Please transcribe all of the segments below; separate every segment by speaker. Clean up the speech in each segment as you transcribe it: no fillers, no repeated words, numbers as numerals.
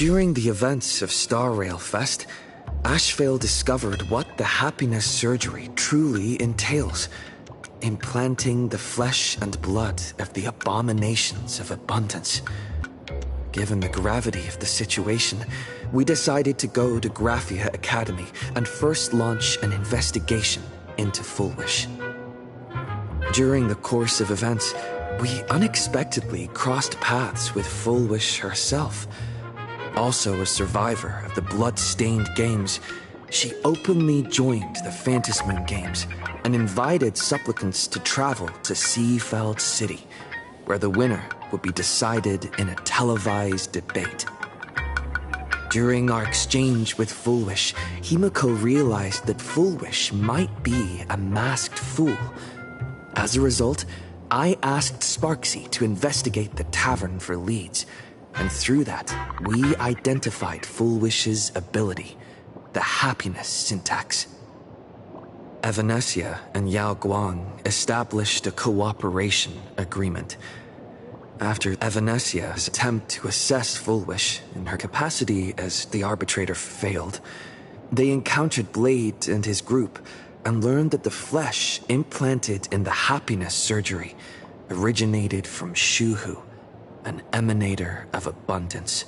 Speaker 1: During the events of Star Rail Fest, Ashvale discovered what the happiness surgery truly entails. Implanting the flesh and blood of the abominations of abundance. Given the gravity of the situation, we decided to go to Graphia Academy and first launch an investigation into Fullwish. During the course of events, we unexpectedly crossed paths with Fullwish herself. Also a survivor of the blood-stained games, she openly joined the Phantasmoon Games and invited supplicants to travel to Seafeld City, where the winner would be decided in a televised debate. During our exchange with Fullwish, Himiko realized that Fullwish might be a masked fool. As a result, I asked Sparksy to investigate the tavern for leads, and through that, we identified Fullwish's ability, the happiness syntax. Evanesia and Yao Guang established a cooperation agreement. After Evanesia's attempt to assess Fullwish in her capacity as the arbitrator failed, they encountered Blade and his group and learned that the flesh implanted in the happiness surgery originated from Shuhu, an emanator of abundance.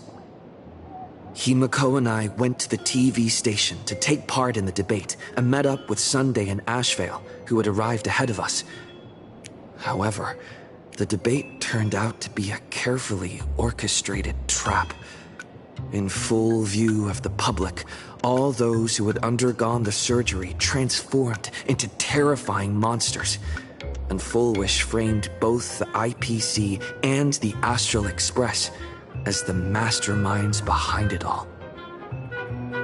Speaker 1: Himiko and I went to the TV station to take part in the debate and met up with Sunday and Ashvale, who had arrived ahead of us. However, the debate turned out to be a carefully orchestrated trap. In full view of the public, all those who had undergone the surgery transformed into terrifying monsters, and Fullwish framed both the IPC and the Astral Express as the masterminds behind it all.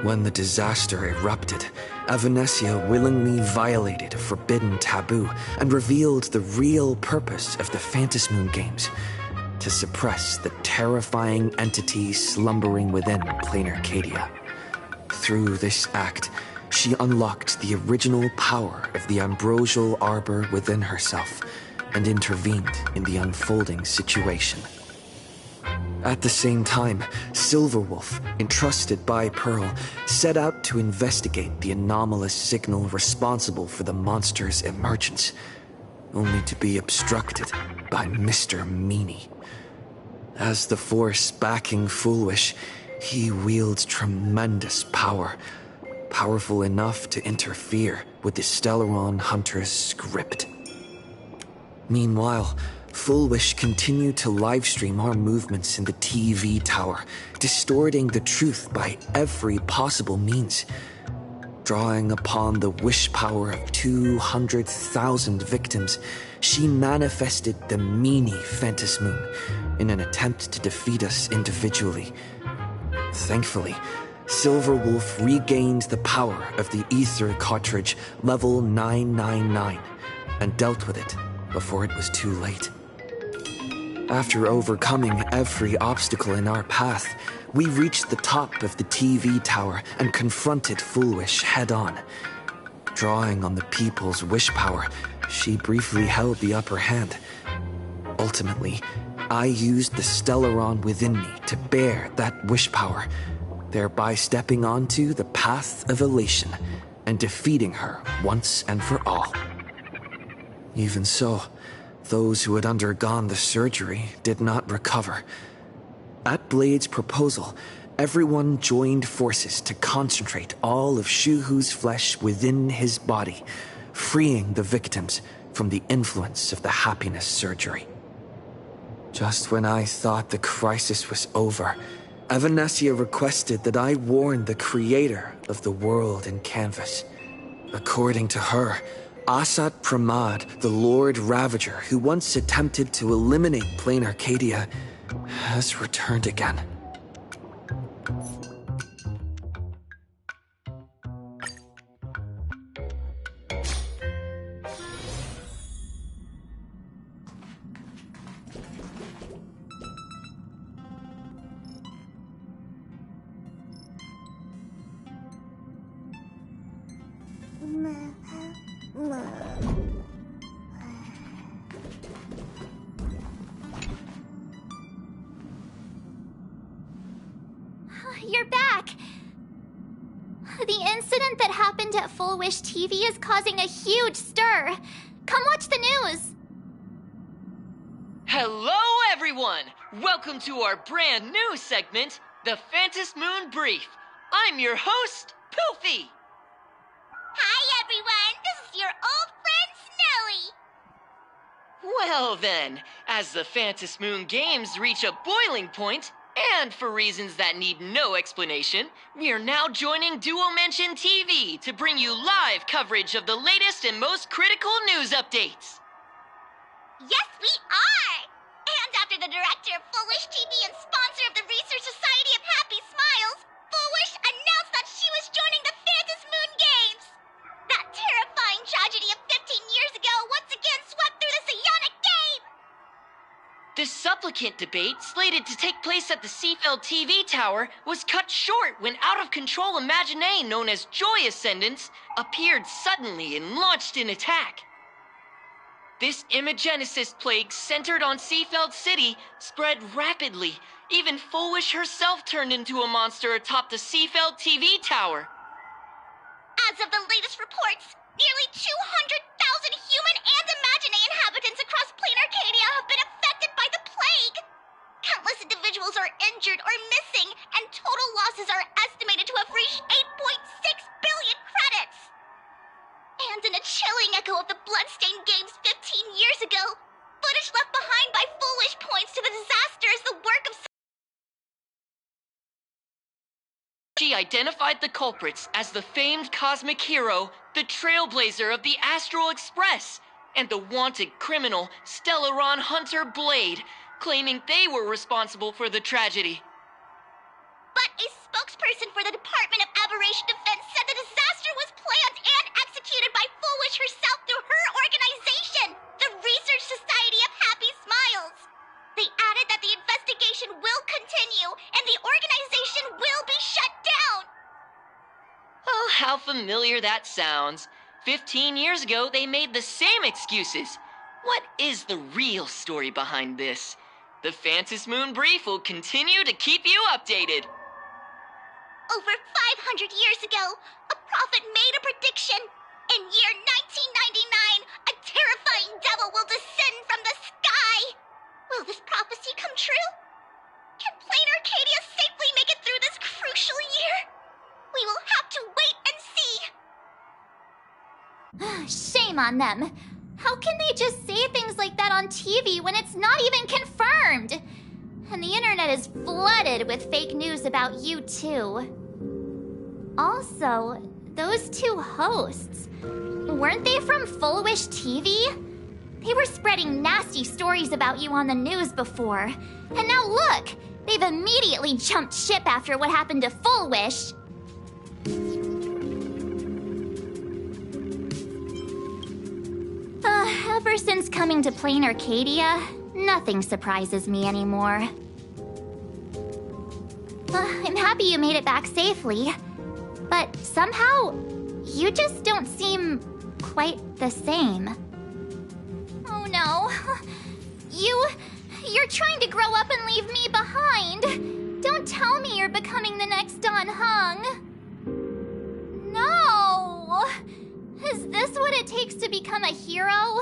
Speaker 1: When the disaster erupted, Evanesia willingly violated a forbidden taboo and revealed the real purpose of the Phantasmoon Games: to suppress the terrifying entity slumbering within Plain Arcadia. Through this act, she unlocked the original power of the ambrosial arbor within herself and intervened in the unfolding situation. At the same time, Silverwolf, entrusted by Pearl, set out to investigate the anomalous signal responsible for the monster's emergence, only to be obstructed by Mr. Meanie. As the force backing Fullwish, he wields tremendous power, powerful enough to interfere with the Stellaron Hunter's script. Meanwhile, Fullwish continued to livestream our movements in the TV tower, distorting the truth by every possible means. Drawing upon the wish power of 200,000 victims, she manifested the Meanie Phantasmoon in an attempt to defeat us individually. Thankfully, Silverwolf regained the power of the Ether cartridge level 999 and dealt with it before it was too late. After overcoming every obstacle in our path, we reached the top of the TV tower and confronted Fullwish head-on. Drawing on the people's wish power, she briefly held the upper hand. Ultimately, I used the Stellaron within me to bear that wish power, thereby stepping onto the path of elation and defeating her once and for all. Even so, those who had undergone the surgery did not recover. At Blade's proposal, everyone joined forces to concentrate all of Shuhu's flesh within his body, freeing the victims from the influence of the happiness surgery. Just when I thought the crisis was over, Evanesia requested that I warn the creator of the world in canvas. According to her, Asat Pramad, the Lord Ravager who once attempted to eliminate Plain Arcadia, has returned again.
Speaker 2: incident that happened at Full Wish TV is causing a huge stir. Come watch the news.
Speaker 3: Hello, everyone! Welcome to our brand new segment, the Phantom Moon Brief. I'm your host, Poofy.
Speaker 4: Hi, everyone. This is your old friend, Snowy.
Speaker 3: Well then, as the Phantom Moon Games reach a boiling point, and for reasons that need no explanation, we are now joining Duo Mention TV to bring you live coverage of the latest and most critical news updates.
Speaker 4: Yes, we are! And after the director of Full Wish TV and sponsor of the Research Society of Happy Smiles, Full Wish announced that she was joining the Phantom Moon Games! That terrifying tragedy of 15 years ago once again swept through the psionic game!
Speaker 3: The supplicant debate, slated to take place at the Seafeld TV tower, was cut short when out-of-control Imagine known as Joy Ascendants appeared suddenly and launched an attack. This Imagenesis plague centered on Seafeld City spread rapidly. Even Full Wish herself turned into a monster atop the Seafeld TV tower.
Speaker 4: As of the latest reports, nearly 200,000 human and Imagine inhabitants across plain Arcadia have been affected by the plague. Countless individuals are injured or missing, and total losses are estimated to have reached 8.6 billion credits. And in a chilling echo of the Bloodstained Games 15 years ago, footage left behind by Full Wish points to the disaster as the work of...
Speaker 3: She identified the culprits as the famed cosmic hero, the Trailblazer of the Astral Express, and the wanted criminal, Stellaron Hunter Blade, claiming they were responsible for the tragedy.
Speaker 4: But a spokesperson for the Department of Aberration Defense said the disaster was planned and executed by Full Wish herself through her organization, the Research Society of Happy Smiles. They added that the investigation will continue and the organization will be shut down.
Speaker 3: Oh, how familiar that sounds. 15 years ago, they made the same excuses. What is the real story behind this? The Phantom Moon Brief will continue to keep you updated.
Speaker 4: Over 500 years ago, a prophet made a prediction. In year 1999, a terrifying devil will descend from the sky. Will this prophecy come true? Can plain Arcadia safely make it through this crucial year? We will have to wait and see.
Speaker 2: Shame on them. How can they just say things like that on TV when it's not even confirmed? And the internet is flooded with fake news about you too. Also, those two hosts, weren't they from Full Wish TV? They were spreading nasty stories about you on the news before. And now look, they've immediately jumped ship after what happened to Full Wish. Ever since coming to Plain Arcadia, nothing surprises me anymore. I'm happy you made it back safely, but somehow, you just don't seem quite the same. Oh no. You're trying to grow up and leave me behind. Don't tell me you're becoming the next Don Hung. No! Is this what it takes to become a hero?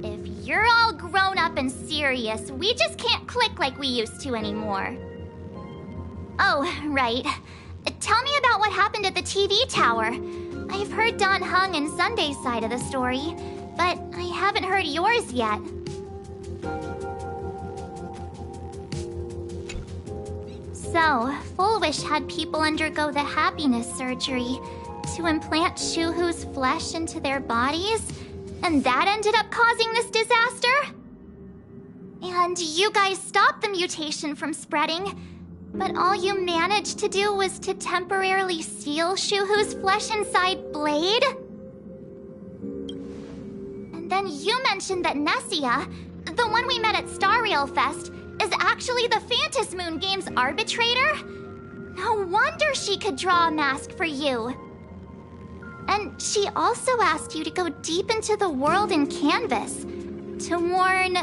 Speaker 2: If you're all grown up and serious, we just can't click like we used to anymore. Oh, right. Tell me about what happened at the TV tower. I've heard Don Hung and Sunday's side of the story, but I haven't heard yours yet. So, Full Wish had people undergo the happiness surgery to implant Shuhu's flesh into their bodies, and that ended up causing this disaster? And you guys stopped the mutation from spreading, but all you managed to do was to temporarily seal Shuhu's flesh inside Blade? And then you mentioned that Nessia, the one we met at Star Rail Fest, is actually the Phantom Moon Games arbitrator? No wonder she could draw a mask for you. And she also asked you to go deep into the world in Canvas to warn...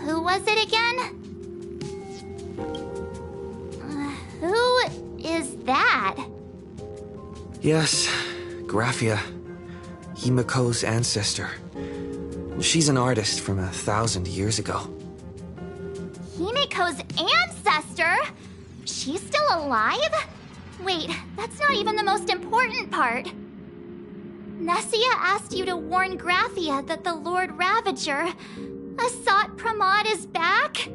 Speaker 2: who was it again? that?
Speaker 1: Yes, Graphia, Himiko's ancestor. She's an artist from 1,000 years ago.
Speaker 2: Himiko's ancestor? She's still alive? Wait, that's not even the most important part. Nessia asked you to warn Graphia that the Lord Ravager, Asat Pramod, is back?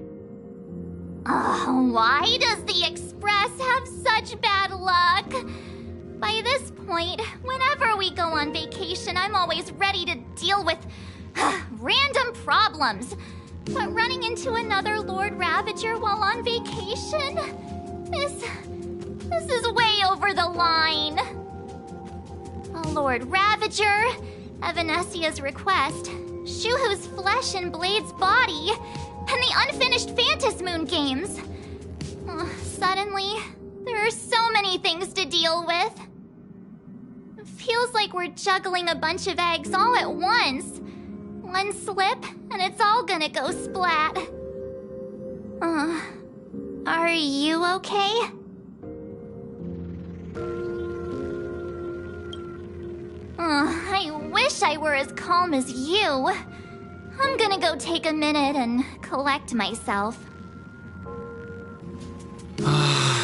Speaker 2: Oh, why does the Express have such bad luck? By this point, whenever we go on vacation, I'm always ready to deal with random problems. But running into another Lord Ravager while on vacation? This is way over the line. A Lord Ravager, Evanesia's request, Shuhu's flesh and Blade's body, and the unfinished Phantasmoon games. Suddenly, there are so many things to deal with. It feels like we're juggling a bunch of eggs all at once. One slip, and it's all gonna go splat. Are you okay? I wish I were as calm as you. I'm gonna go take a minute and collect myself.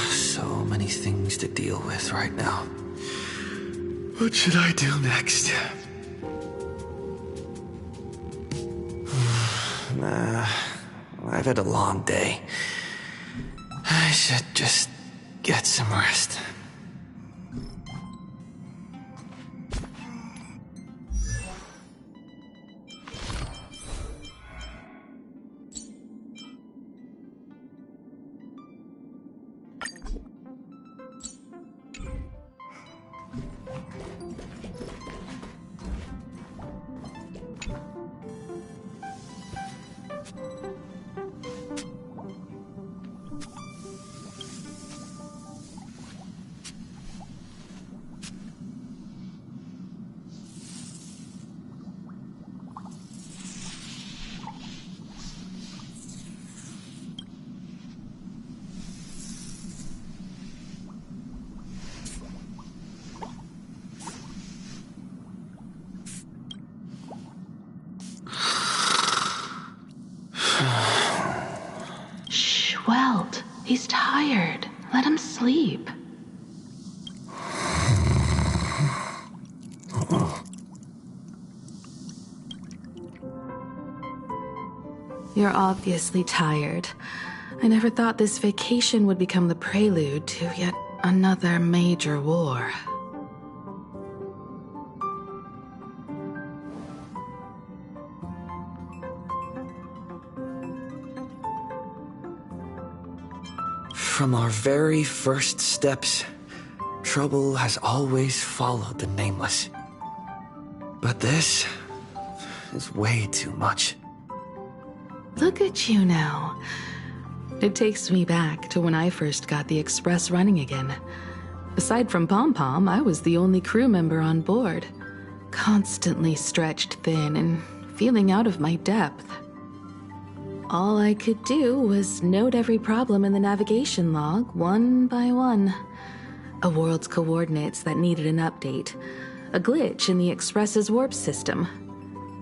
Speaker 1: So many things to deal with right now. What should I do next? I've had a long day. I should just get some rest.
Speaker 5: Welt, he's tired. Let him sleep. You're obviously tired. I never thought this vacation would become the prelude to yet another major war.
Speaker 1: From our very first steps, trouble has always followed the Nameless. But this is way too much.
Speaker 5: Look at you now. It takes me back to when I first got the Express running again. Aside from Pom Pom, I was the only crew member on board, constantly stretched thin and feeling out of my depth. All I could do was note every problem in the navigation log, one by one. A world's coordinates that needed an update. A glitch in the Express's warp system.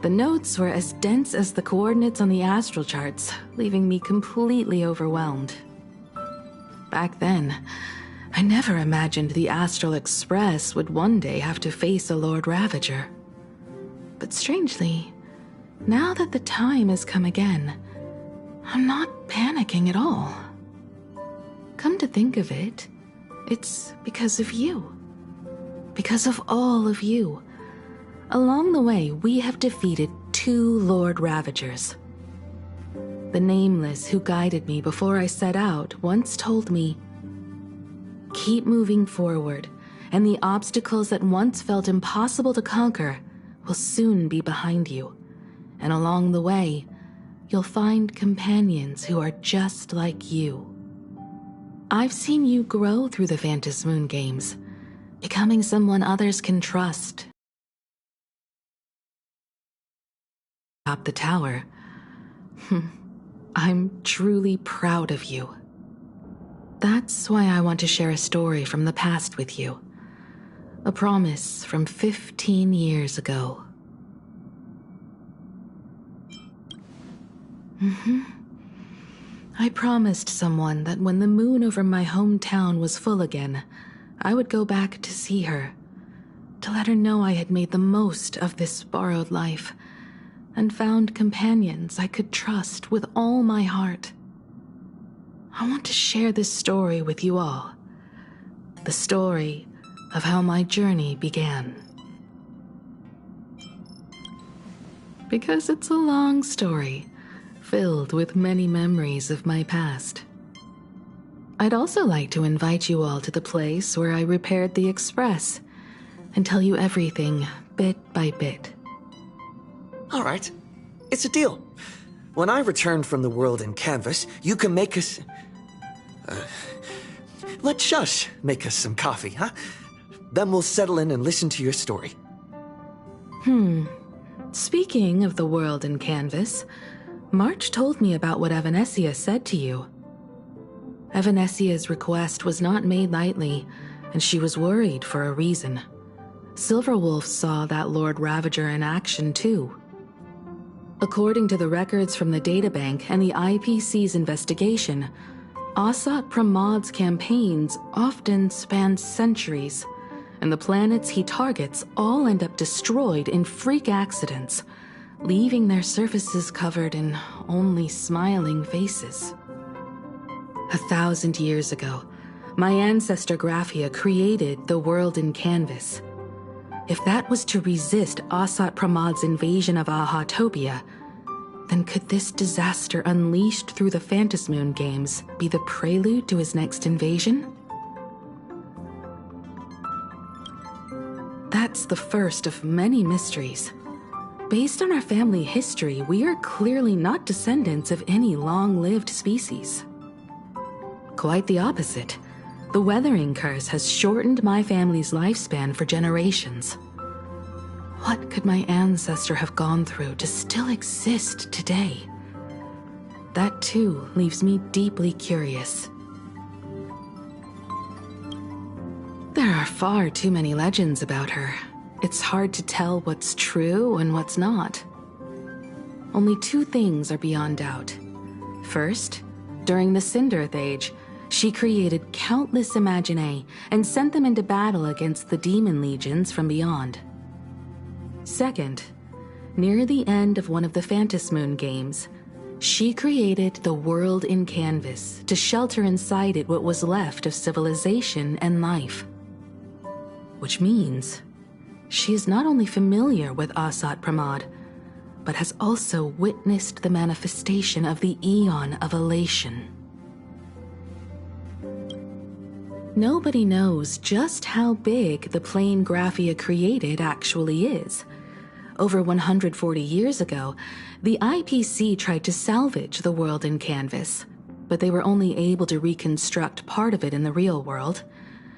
Speaker 5: The notes were as dense as the coordinates on the astral charts, leaving me completely overwhelmed. Back then, I never imagined the Astral Express would one day have to face a Lord Ravager. But strangely, now that the time has come again, I'm not panicking at all. Come to think of it, it's because of you. Because of all of you. Along the way, we have defeated 2 Lord Ravagers. The Nameless who guided me before I set out once told me, "Keep moving forward, and the obstacles that once felt impossible to conquer will soon be behind you. And along the way, you'll find companions who are just like you." I've seen you grow through the Phantasmoon games, becoming someone others can trust. Top the tower. I'm truly proud of you. That's why I want to share a story from the past with you. A promise from 15 years ago. I promised someone that when the moon over my hometown was full again, I would go back to see her, to let her know I had made the most of this borrowed life, and found companions I could trust with all my heart. I want to share this story with you all. The story of how my journey began. Because it's a long story, filled with many memories of my past. I'd also like to invite you all to the place where I repaired the Express and tell you everything bit by bit.
Speaker 1: All right. It's a deal. When I return from the world in canvas, you can make us... let Shush make us some coffee, huh? Then we'll settle in and listen to your story.
Speaker 5: Speaking of the world in canvas, March told me about what Evanescia said to you. Evanessia's request was not made lightly, and she was worried for a reason. Silverwolf saw that Lord Ravager in action too. According to the records from the databank and the IPC's investigation, Asat Pramad's campaigns often span centuries, and the planets he targets all end up destroyed in freak accidents, leaving their surfaces covered in only smiling faces. 1,000 years ago, my ancestor Graphia created the world in canvas. If that was to resist Asat Pramad's invasion of Ahatopia, then could this disaster unleashed through the Phantasmoon games be the prelude to his next invasion? That's the first of many mysteries. Based on our family history, we are clearly not descendants of any long-lived species. Quite the opposite. The weathering curse has shortened my family's lifespan for generations. What could my ancestor have gone through to still exist today? That too leaves me deeply curious. There are far too many legends about her. It's hard to tell what's true and what's not. Only two things are beyond doubt. First, during the Cinderth Age, she created countless Imaginae and sent them into battle against the demon legions from beyond. Second, near the end of one of the Phantasmoon games, she created the world in canvas to shelter inside it what was left of civilization and life. Which means she is not only familiar with Asat Pramad, but has also witnessed the manifestation of the Eon of Elation. Nobody knows just how big the plane Graphia created actually is. Over 140 years ago, the IPC tried to salvage the world in canvas, but they were only able to reconstruct part of it in the real world.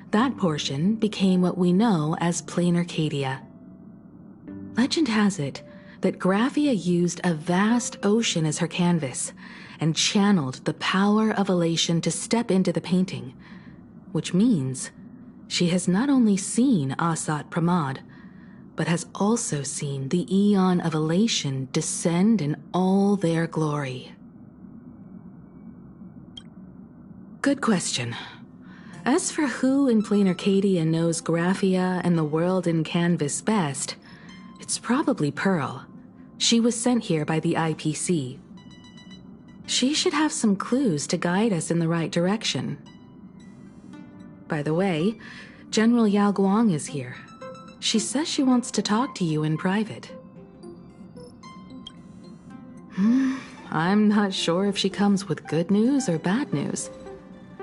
Speaker 5: That portion became what we know as Plain Arcadia. Legend has it that Graphia used a vast ocean as her canvas and channeled the power of elation to step into the painting, which means she has not only seen Asat Pramad, but has also seen the Eon of Elation descend in all their glory. Good question. As for who in Plain Arcadia knows Graphia and the world in canvas best, it's probably Pearl. She was sent here by the IPC. She should have some clues to guide us in the right direction. By the way, General Yao Guang is here. She says she wants to talk to you in private. I'm not sure if she comes with good news or bad news.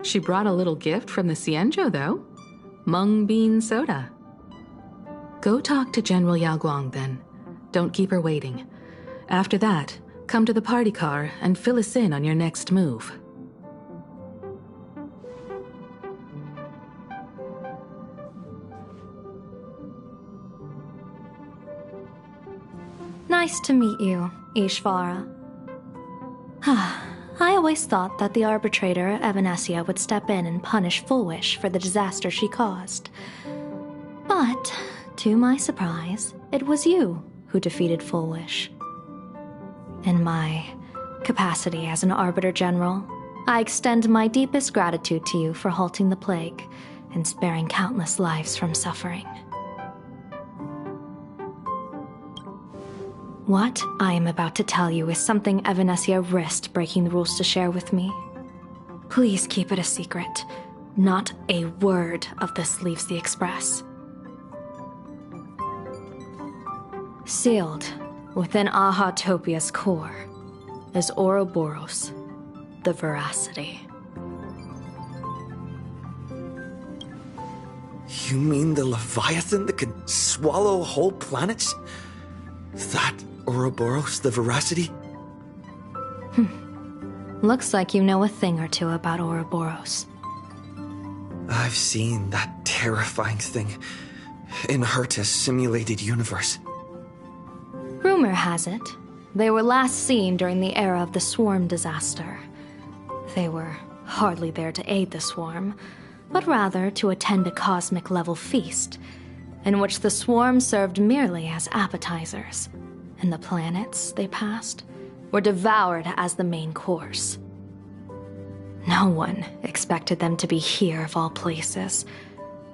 Speaker 5: She brought a little gift from the Cienjo, though. Mung bean soda. Go talk to General Yao Guang, then. Don't keep her waiting. After that, come to the party car and fill us in on your next move.
Speaker 6: Nice to meet you, Ishvara. I always thought that the arbitrator, Evanescia, would step in and punish Fullwish for the disaster she caused. But, to my surprise, it was you who defeated Fullwish. In my capacity as an Arbiter General, I extend my deepest gratitude to you for halting the plague and sparing countless lives from suffering. What I am about to tell you is something Evanescia risked breaking the rules to share with me. Please keep it a secret. Not a word of this leaves the Express. Sealed within Ahatopia's core is Ouroboros, the Veracity.
Speaker 1: You mean the Leviathan that can swallow whole planets? That Ouroboros, the Veracity?
Speaker 6: Looks like you know a thing or two about Ouroboros.
Speaker 1: I've seen that terrifying thing in Herta's simulated universe.
Speaker 6: Rumor has it, they were last seen during the era of the Swarm disaster. They were hardly there to aid the Swarm, but rather to attend a cosmic-level feast, in which the Swarm served merely as appetizers, and the planets they passed were devoured as the main course. No one expected them to be here of all places,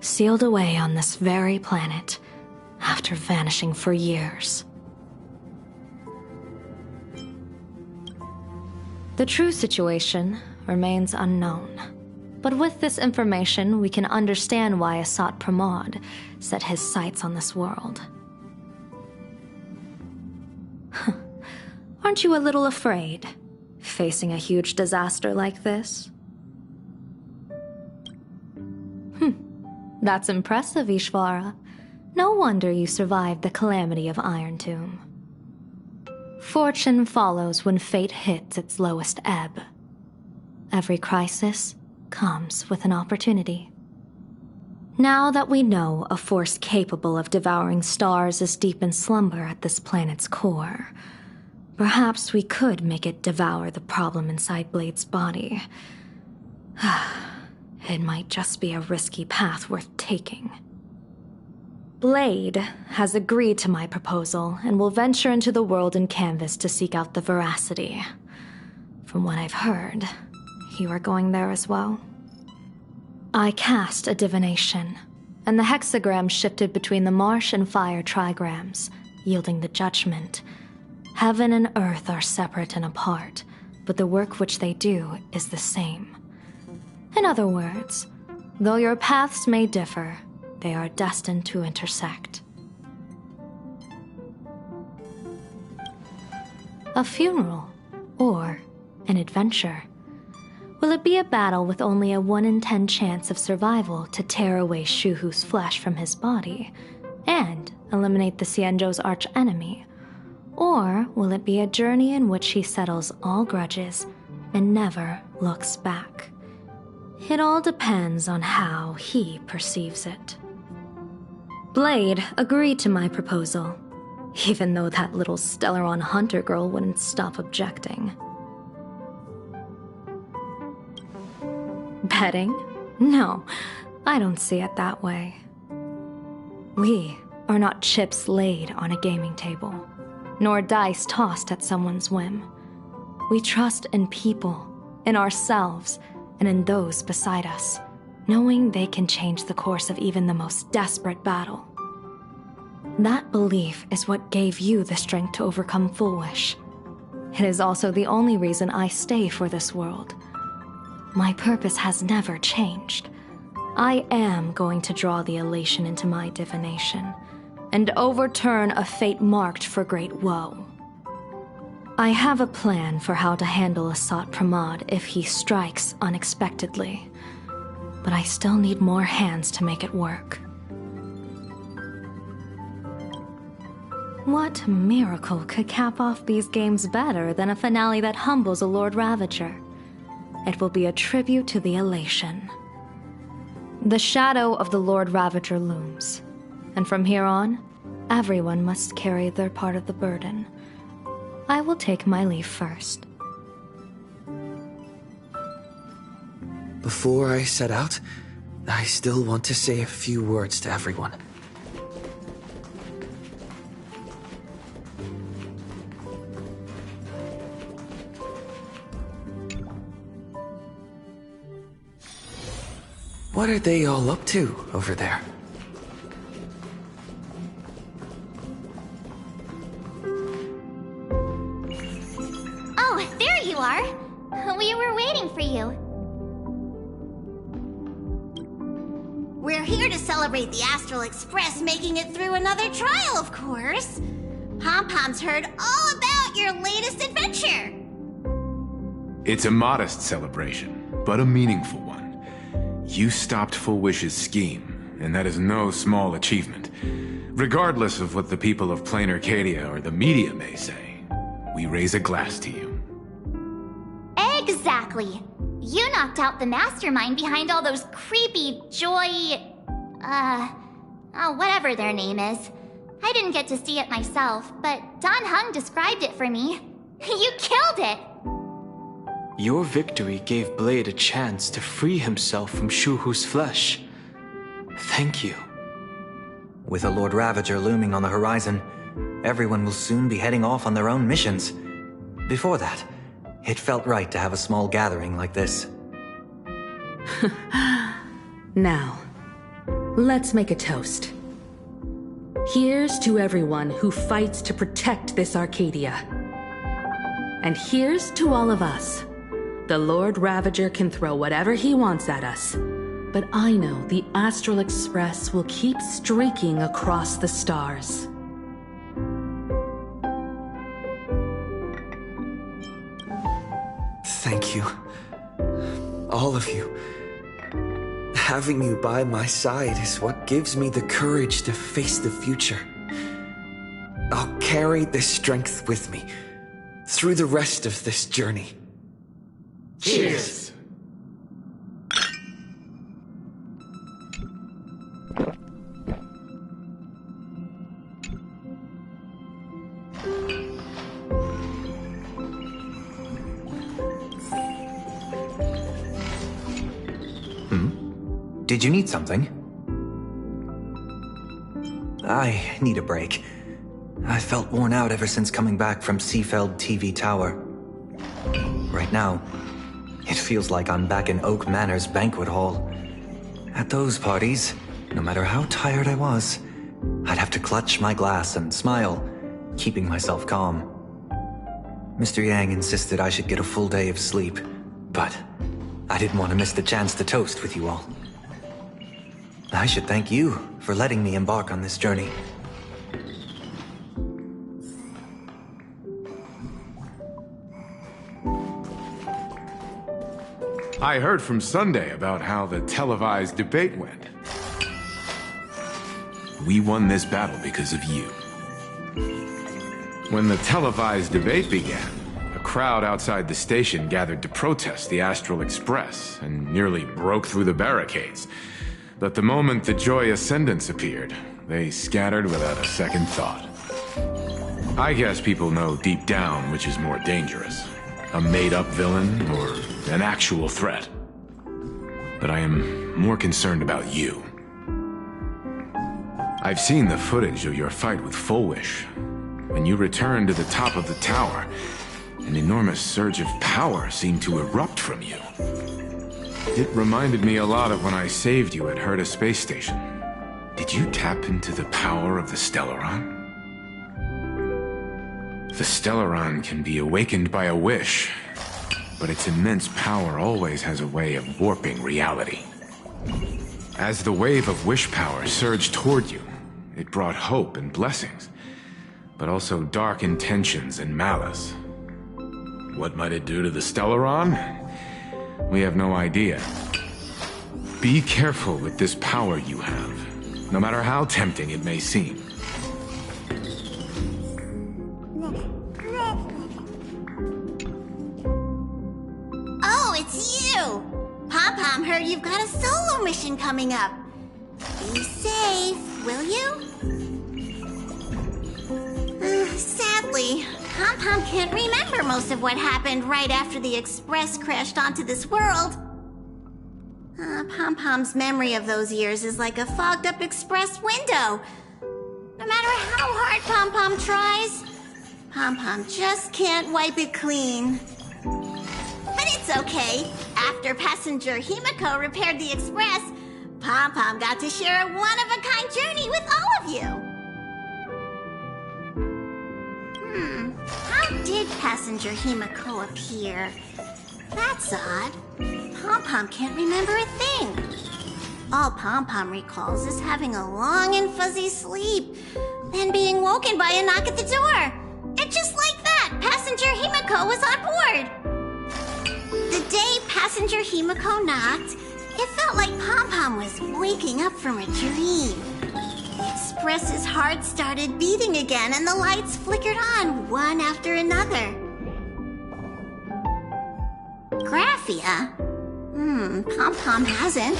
Speaker 6: sealed away on this very planet, after vanishing for years. The true situation remains unknown, but with this information we can understand why Asat Pramod set his sights on this world. Aren't you a little afraid, facing a huge disaster like this? That's impressive, Ishvara. No wonder you survived the calamity of Iron Tomb. Fortune follows when fate hits its lowest ebb. Every crisis comes with an opportunity. Now that we know a force capable of devouring stars is deep in slumber at this planet's core, perhaps we could make it devour the problem inside Blade's body. It might just be a risky path worth taking. Blade has agreed to my proposal and will venture into the world in canvas to seek out the Veracity. From what I've heard, you are going there as well. I cast a divination, and the hexagram shifted between the marsh and fire trigrams, yielding the judgment. Heaven and earth are separate and apart, but the work which they do is the same. In other words, though your paths may differ, they are destined to intersect. A funeral, or an adventure. Will it be a battle with only a 1 in 10 chance of survival to tear away Shuhu's flesh from his body and eliminate the Xianzhou's arch-enemy? Or will it be a journey in which he settles all grudges and never looks back? It all depends on how he perceives it. Blade agreed to my proposal, even though that little Stellaron hunter girl wouldn't stop objecting. Betting? No, I don't see it that way. We are not chips laid on a gaming table, nor dice tossed at someone's whim. We trust in people, in ourselves, and in those beside us, knowing they can change the course of even the most desperate battle. That belief is what gave you the strength to overcome Fullwish. It is also the only reason I stay for this world. My purpose has never changed. I am going to draw the elation into my divination, and overturn a fate marked for great woe. I have a plan for how to handle Asat Pramod if he strikes unexpectedly, but I still need more hands to make it work. What miracle could cap off these games better than a finale that humbles a Lord Ravager? It will be a tribute to the elation. The shadow of the Lord Ravager looms, and from here on, everyone must carry their part of the burden. I will take my leave first.
Speaker 1: Before I set out, I still want to say a few words to everyone. What are they all up to over there?
Speaker 2: Oh, there you are. We were waiting for you.
Speaker 4: We're here to celebrate the Astral Express making it through another trial, of course. Pom-Pom's heard all about your latest adventure.
Speaker 7: It's a modest celebration, but a meaningful one. You stopped Full Wish's scheme, and that is no small achievement. Regardless of what the people of Plain Arcadia or the media may say, we raise a glass to you.
Speaker 2: Exactly. You knocked out the mastermind behind all those creepy whatever their name is. I didn't get to see it myself, but Don Hung described it for me. You killed it!
Speaker 8: Your victory gave Blade a chance to free himself from Shuhu's flesh. Thank you.
Speaker 9: With a Lord Ravager looming on the horizon, everyone will soon be heading off on their own missions. Before that, it felt right to have a small gathering like this.
Speaker 5: Now, let's make a toast. Here's to everyone who fights to protect this Arcadia. And here's to all of us. The Lord Ravager can throw whatever he wants at us, but I know the Astral Express will keep streaking across the stars.
Speaker 1: Thank you. All of you. Having you by my side is what gives me the courage to face the future. I'll carry this strength with me through the rest of this journey.
Speaker 7: Cheers!
Speaker 9: Did you need something? I need a break. I felt worn out ever since coming back from Seafeld TV Tower. Right now, it feels like I'm back in Oak Manor's banquet hall. At those parties, no matter how tired I was, I'd have to clutch my glass and smile, keeping myself calm. Mr. Yang insisted I should get a full day of sleep, but I didn't want to miss the chance to toast with you all. I should thank you for letting me embark on this journey.
Speaker 7: I heard from Sunday about how the televised debate went. We won this battle because of you. When the televised debate began, a crowd outside the station gathered to protest the Astral Express and nearly broke through the barricades. But the moment the Joy Ascendants appeared, they scattered without a second thought. I guess people know deep down which is more dangerous, a made-up villain or an actual threat. But I am more concerned about you. I've seen the footage of your fight with Full Wish. When you returned to the top of the tower, an enormous surge of power seemed to erupt from you. It reminded me a lot of when I saved you at Herta Space Station. Did you tap into the power of the Stellaron? The Stellaron can be awakened by a wish, but its immense power always has a way of warping reality. As the wave of wish power surged toward you, it brought hope and blessings, but also dark intentions and malice. What might it do to the Stellaron? We have no idea. Be careful with this power you have, no matter how tempting it may seem.
Speaker 4: Oh, it's you! Pom-Pom heard you've got a solo mission coming up. Be safe, will you? Sadly, Pom-Pom can't remember most of what happened right after the Express crashed onto this world. Pom-Pom's memory of those years is like a fogged-up express window. No matter how hard Pom-Pom tries, Pom-Pom just can't wipe it clean. But it's okay. After passenger Himiko repaired the express, Pom-Pom got to share a one-of-a-kind journey with all of you. How did passenger Himiko appear? That's odd. Pom-Pom can't remember a thing. All Pom-Pom recalls is having a long and fuzzy sleep, then being woken by a knock at the door. And just like that, passenger Himiko was on board. The day passenger Himiko knocked, it felt like Pom-Pom was waking up from a dream. The express's heart started beating again and the lights flickered on one after another. Graphia? Pom-Pom hasn't.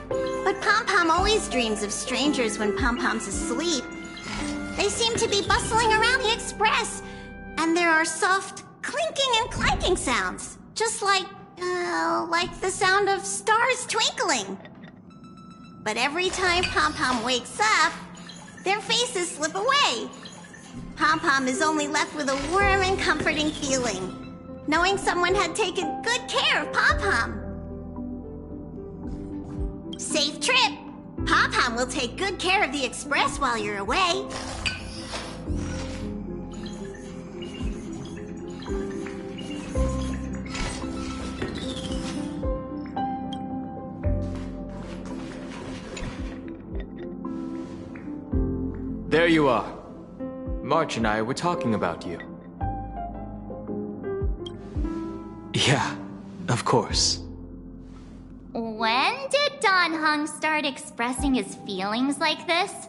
Speaker 4: But Pom-Pom always dreams of strangers when Pom-Pom's asleep. They seem to be bustling around the express, and there are soft clinking and clanking sounds, just like the sound of stars twinkling. But every time Pom-Pom wakes up, their faces slip away. Pom-Pom is only left with a warm and comforting feeling, knowing someone had taken good care of Pom-Pom. Safe trip! Pom-Pom will take good care of the express while you're away.
Speaker 8: There you are. March and I were talking about you. Yeah, of course.
Speaker 2: When did Don Hung start expressing his feelings like this?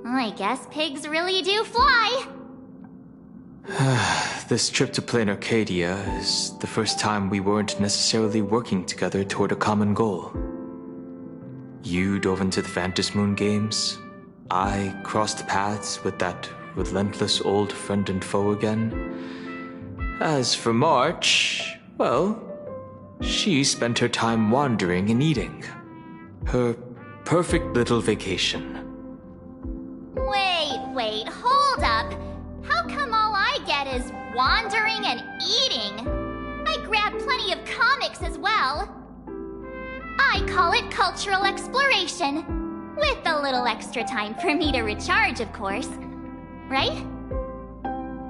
Speaker 2: I guess pigs really do fly.
Speaker 8: This trip to Plain Arcadia is the first time we weren't necessarily working together toward a common goal. You dove into the Vantis Moon games. I crossed paths with that relentless old friend and foe again. As for March, well, she spent her time wandering and eating. Her perfect little vacation.
Speaker 2: Wait, hold up. How come all I get is wandering and eating? I grab plenty of comics as well. I call it cultural exploration. With a little extra time for me to recharge, of course. Right?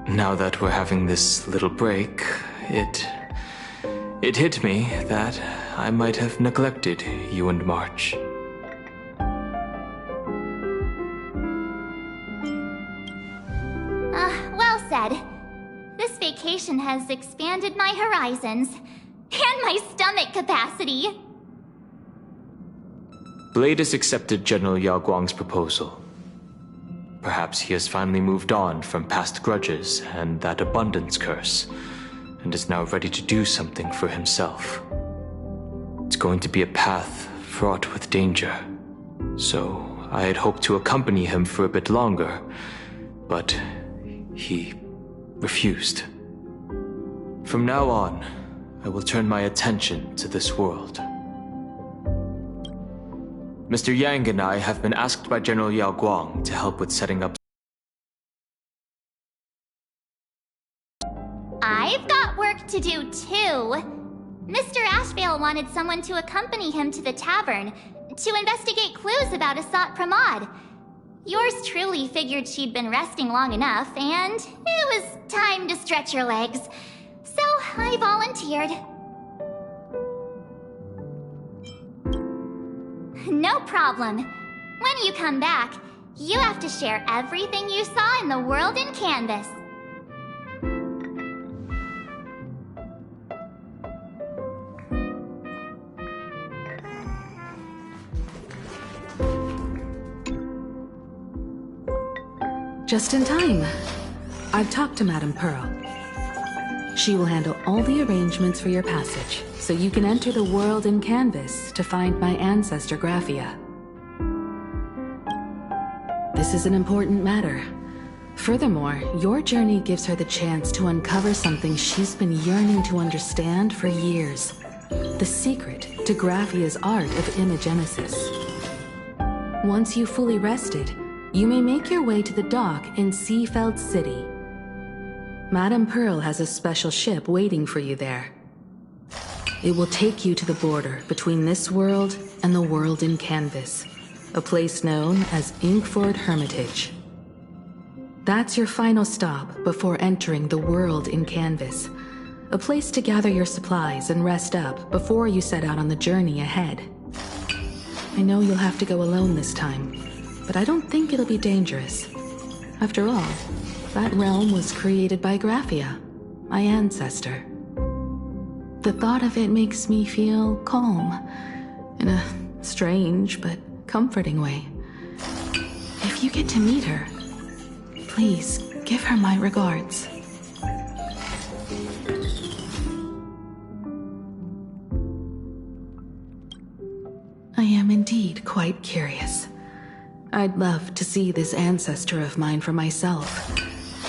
Speaker 8: Now that we're having this little break, it hit me that I might have neglected you and March.
Speaker 2: Well said. This vacation has expanded my horizons. And my stomach capacity.
Speaker 8: Blade has accepted General Yao Guang's proposal. Perhaps he has finally moved on from past grudges and that abundance curse, and is now ready to do something for himself. It's going to be a path fraught with danger, so I had hoped to accompany him for a bit longer, but he refused. From now on, I will turn my attention to this world. Mr. Yang and I have been asked by General Yao Guang to help with setting up.
Speaker 2: I've got work to do too. Mr. Ashvale wanted someone to accompany him to the tavern to investigate clues about Asat Pramod. Yours truly figured she'd been resting long enough, and it was time to stretch her legs. So I volunteered. No problem. When you come back, you have to share everything you saw in the world in Canvas.
Speaker 5: Just in time. I've talked to Madame Pearl. She will handle all the arrangements for your passage, so you can enter the world in Canvas to find my ancestor Graphia. This is an important matter. Furthermore, your journey gives her the chance to uncover something she's been yearning to understand for years. the secret to Graphia's art of imagenesis. Once you've fully rested, you may make your way to the dock in Seafeld City. Madame Pearl has a special ship waiting for you there. It will take you to the border between this world and the world in canvas, a place known as Inkford Hermitage. That's your final stop before entering the world in canvas, a place to gather your supplies and rest up before you set out on the journey ahead. I know you'll have to go alone this time, but I don't think it'll be dangerous. After all, that realm was created by Graphia, my ancestor. The thought of it makes me feel calm, in a strange but comforting way. If you get to meet her, please give her my regards. I am indeed quite curious. I'd love to see this ancestor of mine for myself,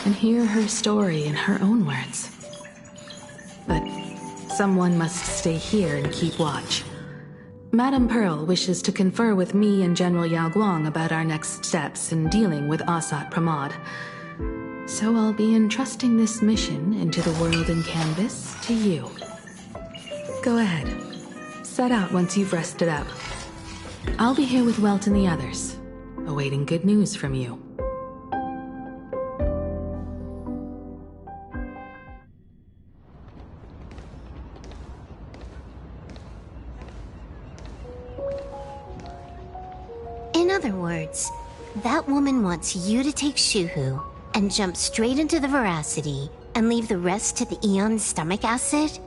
Speaker 5: and hear her story in her own words. But someone must stay here and keep watch. Madame Pearl wishes to confer with me and General Yao Guang about our next steps in dealing with Asat Pramod. So I'll be entrusting this mission into the world in canvas to you. Go ahead. Set out once you've rested up. I'll be here with Welt and the others, awaiting good news from you.
Speaker 10: In other words, that woman wants you to take Shuhu and jump straight into the Veracity and leave the rest to the Eon's stomach acid?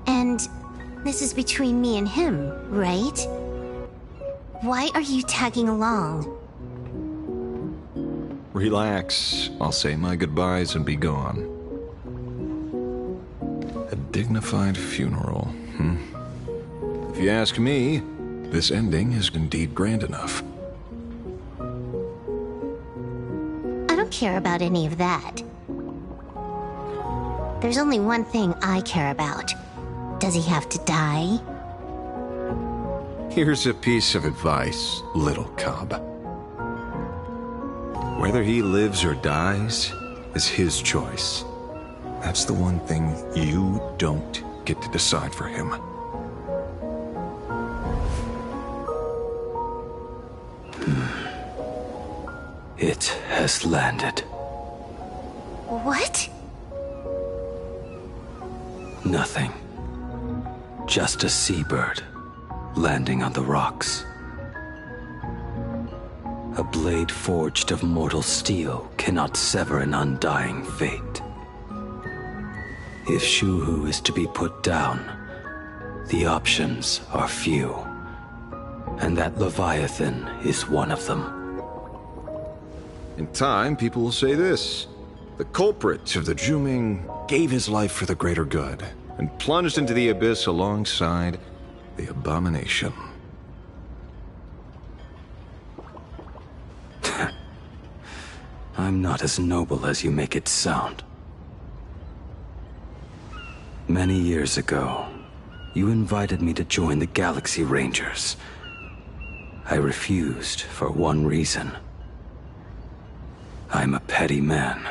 Speaker 10: And this is between me and him, right? Why are you tagging along?
Speaker 11: Relax. I'll say my goodbyes and be gone. A dignified funeral, If you ask me, this ending is indeed grand enough.
Speaker 10: I don't care about any of that. There's only one thing I care about. Does he have to die?
Speaker 11: Here's a piece of advice, little cub. Whether he lives or dies is his choice. That's the one thing you don't get to decide for him.
Speaker 1: It has landed.
Speaker 10: What?
Speaker 1: Nothing. Just a seabird landing on the rocks. A blade forged of mortal steel cannot sever an undying fate. If Shuhu is to be put down, the options are few, and that Leviathan is one of them.
Speaker 11: In time, people will say this. The culprit of the Juming gave his life for the greater good, and plunged into the abyss alongside the abomination.
Speaker 1: I'm not as noble as you make it sound. Many years ago, you invited me to join the Galaxy Rangers. I refused for one reason. I'm a petty man.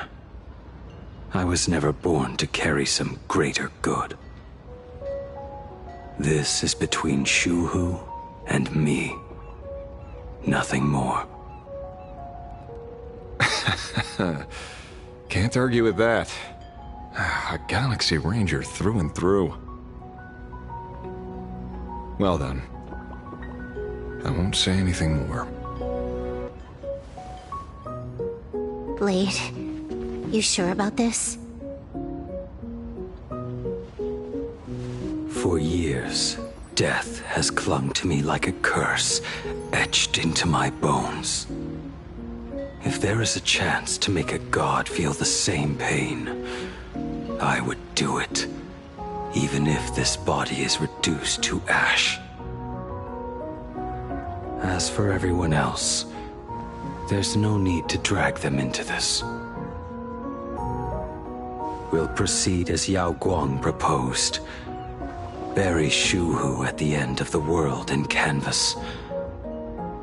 Speaker 1: I was never born to carry some greater good. This is between Shuhu and me. Nothing more.
Speaker 11: Can't argue with that. A Galaxy Ranger through and through. Well then. I won't say anything more.
Speaker 10: Blade, you sure about this?
Speaker 1: For years, death has clung to me like a curse, etched into my bones. If there is a chance to make a god feel the same pain, I would do it, even if this body is reduced to ash. As for everyone else, there's no need to drag them into this.
Speaker 12: We'll proceed as Yao Guang proposed. Bury Shu Hu at the end of the world in canvas,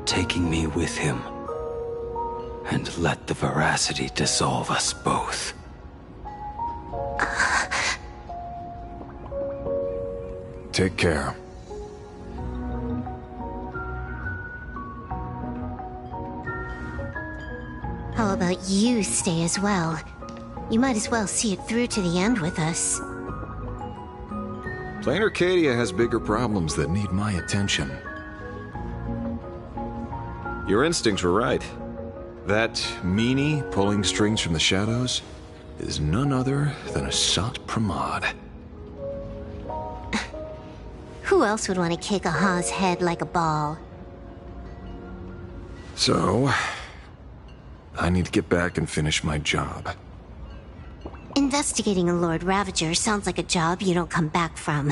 Speaker 12: taking me with him, and let the veracity dissolve us both.
Speaker 11: Take care.
Speaker 10: How about you stay as well? You might as well see it through to the end with us.
Speaker 11: Plain Arcadia has bigger problems that need my attention. Your instincts were right. That meanie pulling strings from the shadows is none other than a Sat Pramod.
Speaker 10: Who else would want to kick a Ha's head like a ball?
Speaker 11: So, I need to get back and finish my job.
Speaker 10: Investigating a Lord Ravager sounds like a job you don't come back from.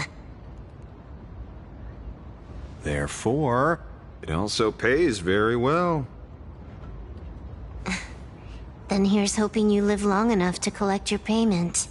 Speaker 11: Therefore, it also pays very well.
Speaker 10: Then here's hoping you live long enough to collect your payment.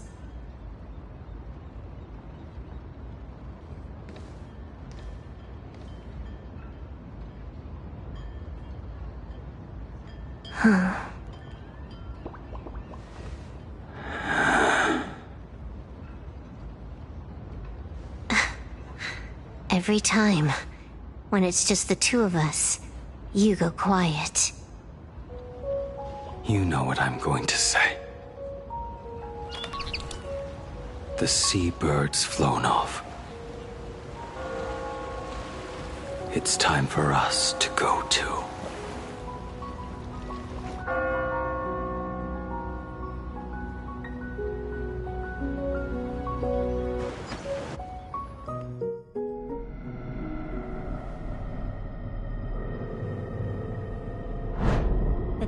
Speaker 10: Every time, when it's just the two of us, you go quiet.
Speaker 12: You know what I'm going to say. The seabird's flown off. It's time for us to go too.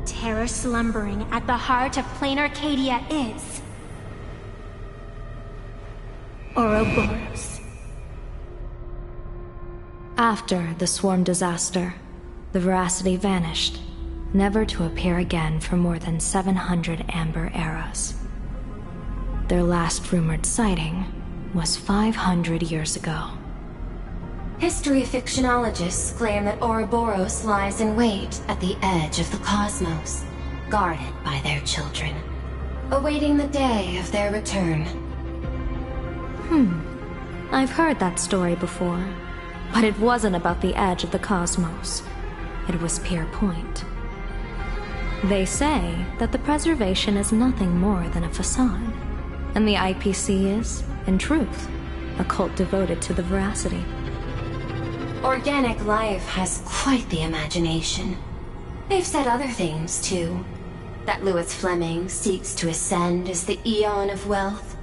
Speaker 13: Terror slumbering at the heart of Plain Arcadia is Ouroboros.
Speaker 6: After the swarm disaster, the veracity vanished, never to appear again for more than 700 amber eras. Their last rumored sighting was 500 years ago.
Speaker 13: History fictionologists claim that Ouroboros lies in wait at the edge of the cosmos, guarded by their children, awaiting the day of their return.
Speaker 6: I've heard that story before, but it wasn't about the edge of the cosmos. It was Pier Point. They say that the preservation is nothing more than a facade, and the IPC is, in truth, a cult devoted to the veracity.
Speaker 13: Organic life has quite the imagination. They've said other things, too. That Louis Fleming seeks to ascend as the Eon of Wealth.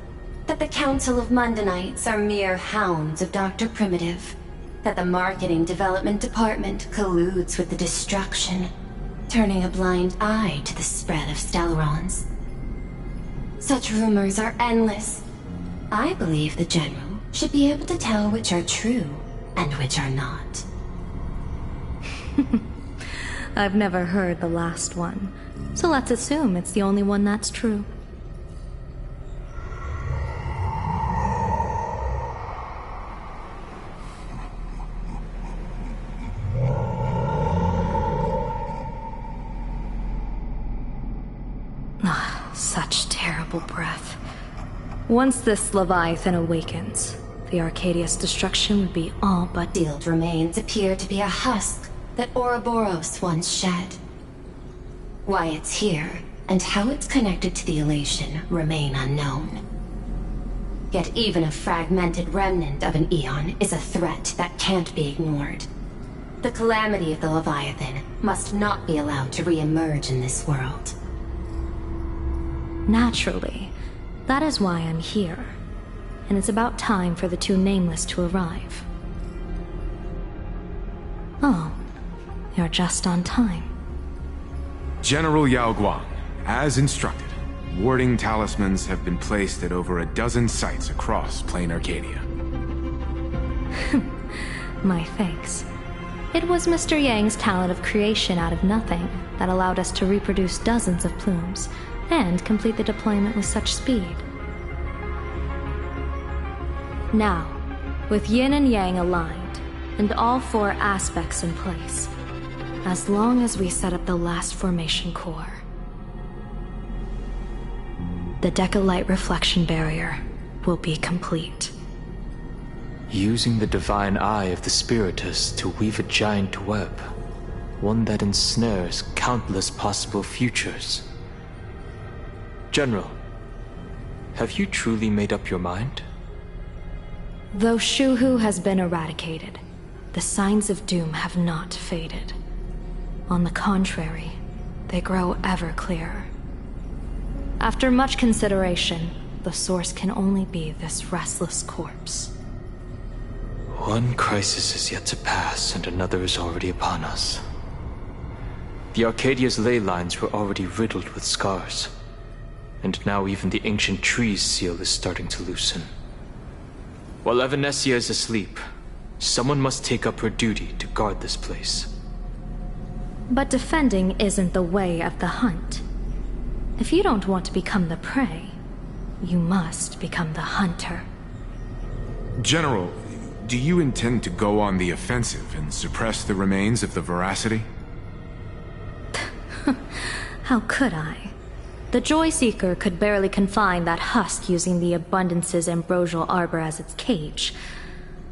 Speaker 13: That the Council of Mundanites are mere hounds of Dr. Primitive. That the Marketing Development Department colludes with the Destruction, turning a blind eye to the spread of Stelerons. Such rumors are endless. I believe the General should be able to tell which are true and which are not.
Speaker 6: I've never heard the last one, so let's assume it's the only one that's true. Such terrible breath. Once this Leviathan awakens, the Arcadia's destruction would be all but
Speaker 13: Sealed remains appear to be a husk that Ouroboros once shed. Why it's here, and how it's connected to the elation, remain unknown. Yet even a fragmented remnant of an Eon is a threat that can't be ignored. The calamity of the Leviathan must not be allowed to re-emerge in this world.
Speaker 6: Naturally. That is why I'm here. And it's about time for the two Nameless to arrive. Oh, you're just on time.
Speaker 7: General Yao Guang, as instructed, warding talismans have been placed at over a dozen sites across Plain Arcadia.
Speaker 6: My thanks. It was Mr. Yang's talent of creation out of nothing that allowed us to reproduce dozens of plumes and complete the deployment with such speed. Now, with yin and yang aligned, and all four aspects in place, as long as we set up the last formation core, the Decalight reflection barrier will be complete.
Speaker 8: Using the divine eye of the Spiritus to weave a giant web, one that ensnares countless possible futures. General, have you truly made up your mind?
Speaker 6: Though Shuhu has been eradicated, the signs of doom have not faded. On the contrary, they grow ever clearer. After much consideration, the source can only be this restless corpse.
Speaker 8: One crisis is yet to pass, and another is already upon us. The Arcadia's ley lines were already riddled with scars, and now even the ancient tree's seal is starting to loosen. While Evanesia is asleep, someone must take up her duty to guard this place.
Speaker 6: But defending isn't the way of the hunt. If you don't want to become the prey, you must become the hunter.
Speaker 7: General, do you intend to go on the offensive and suppress the remains of the Veracity?
Speaker 6: How could I? The Joy Seeker could barely confine that husk using the Abundance's ambrosial arbor as its cage.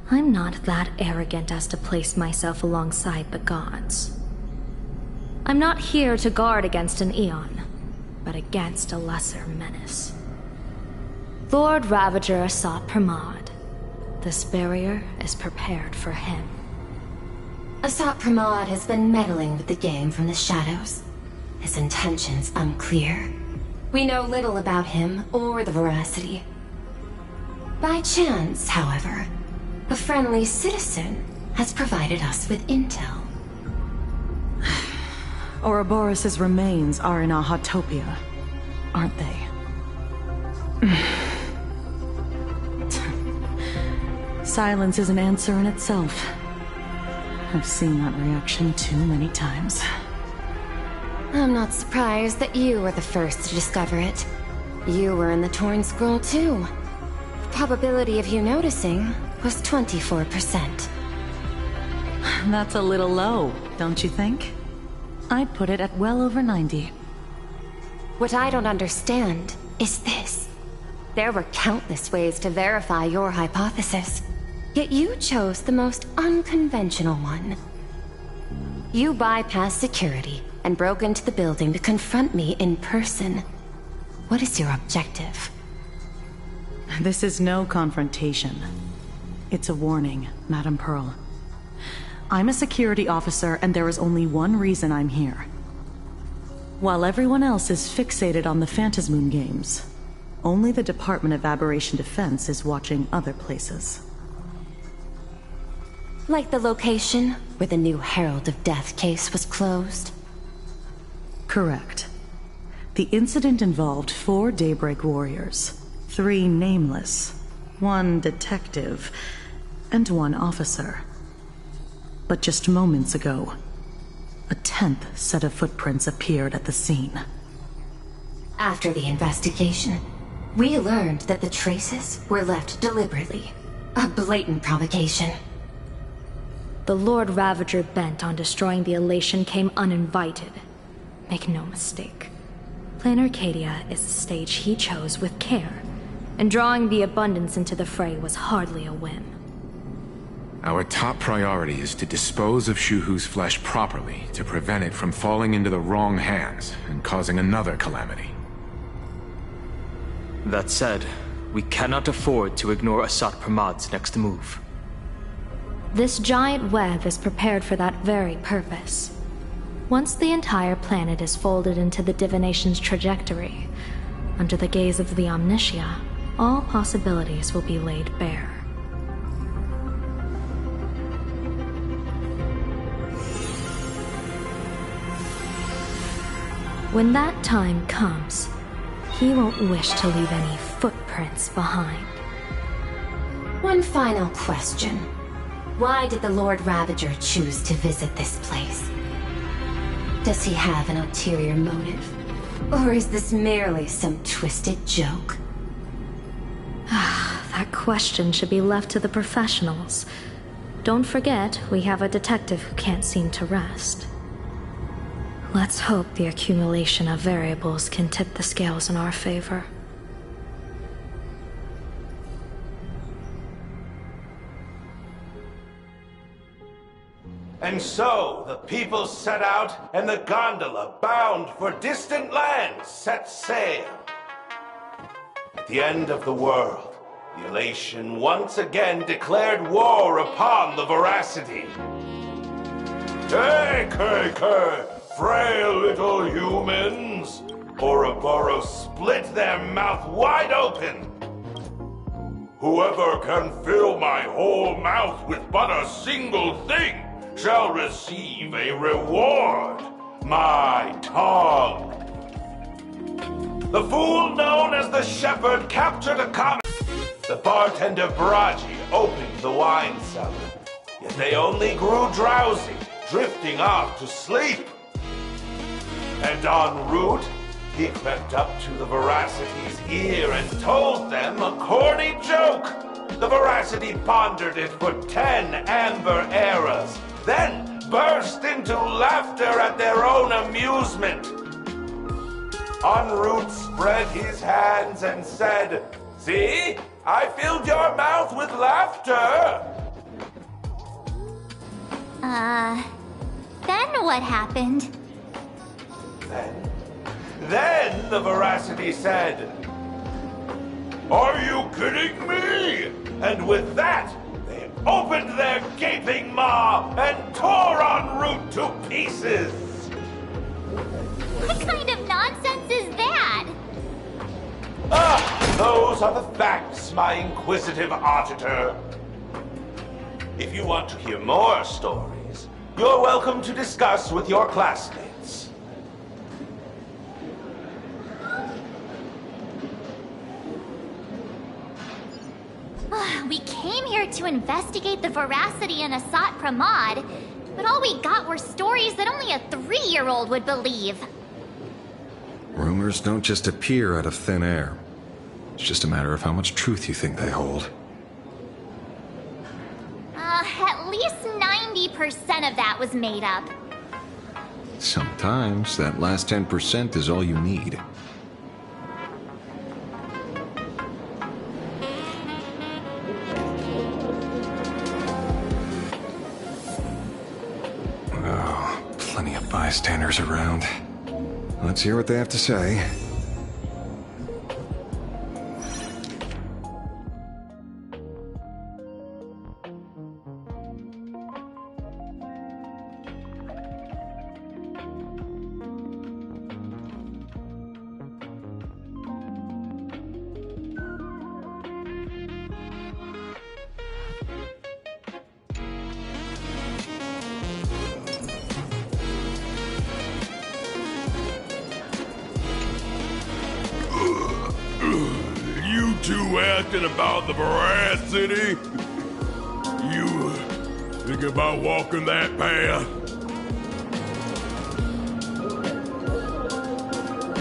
Speaker 6: I'm not that arrogant as to place myself alongside the gods. I'm not here to guard against an Eon, but against a lesser menace. Lord Ravager Asat Pramad. This barrier is prepared for him.
Speaker 13: Asat Pramad has been meddling with the game from the shadows. His intentions unclear. We know little about him or the Veracity. By chance, however, a friendly citizen has provided us with intel.
Speaker 14: Ouroboros' remains are in Ahatopia, aren't they? Silence is an answer in itself. I've seen that reaction too many times.
Speaker 13: I'm not surprised that you were the first to discover it. You were in the Torn Scroll too. The probability of you noticing was 24%.
Speaker 14: That's a little low, don't you think? I'd put it at well over 90.
Speaker 13: What I don't understand is this. There were countless ways to verify your hypothesis, yet you chose the most unconventional one. You bypassed security and broke into the building to confront me in person. What is your objective?
Speaker 14: This is no confrontation. It's a warning, Madame Pearl. I'm a security officer, and there is only one reason I'm here. While everyone else is fixated on the Phantasmoon games, only the Department of Aberration Defense is watching other places.
Speaker 13: Like the location where the new Herald of Death case was closed?
Speaker 14: Correct. The incident involved 4 Daybreak warriors, 3 nameless, 1 detective, and 1 officer. But just moments ago, a 10th set of footprints appeared at the scene.
Speaker 13: After the investigation, we learned that the traces were left deliberately. A blatant provocation.
Speaker 6: The Lord Ravager bent on destroying the Elation came uninvited. Make no mistake. Plan Arcadia is the stage he chose with care, and drawing the Abundance into the fray was hardly a whim.
Speaker 7: Our top priority is to dispose of Shuhu's flesh properly to prevent it from falling into the wrong hands and causing another calamity.
Speaker 8: That said, we cannot afford to ignore Asat Pramad's next move.
Speaker 6: This giant web is prepared for that very purpose. Once the entire planet is folded into the divination's trajectory, under the gaze of the Omnitia, all possibilities will be laid bare. When that time comes, he won't wish to leave any footprints behind.
Speaker 13: One final question. Why did the Lord Ravager choose to visit this place? Does he have an ulterior motive? Or is this merely some twisted joke?
Speaker 6: That That question should be left to the professionals. Don't forget, we have a detective who can't seem to rest. Let's hope the accumulation of variables can tip the scales in our favor.
Speaker 15: And so, the people set out, and the gondola, bound for distant lands, set sail. At the end of the world, the Elation once again declared war upon the Veracity. Take, frail little humans! Ouroboros split their mouth wide open! Whoever can fill my whole mouth with but a single thing shall receive a reward, my tongue. The fool known as the Shepherd captured a comet. The bartender Braji opened the wine cellar, yet they only grew drowsy, drifting off to sleep. And en route, he crept up to the Veracity's ear and told them a corny joke. The Veracity pondered it for 10 amber eras, then burst into laughter at their own amusement. En route spread his hands and said, "See, I filled your mouth with laughter."
Speaker 2: Then what happened?
Speaker 15: Then the Veracity said, "Are you kidding me?" And with that, they opened their gaping maw and tore en route to pieces.
Speaker 2: What kind of nonsense is that?
Speaker 15: Those are the facts, my inquisitive auditor. If you want to hear more stories, you're welcome to discuss with your classmates.
Speaker 2: We came here to investigate the Veracity and Asat Pramod, but all we got were stories that only a 3-year-old would believe.
Speaker 11: Rumors don't just appear out of thin air. It's just a matter of how much truth you think they hold.
Speaker 2: At least 90% of that was made up.
Speaker 11: Sometimes that last 10% is all you need. Oh, plenty of bystanders around. Let's hear what they have to say.
Speaker 16: You two asking about the Veracity? You think about walking that path?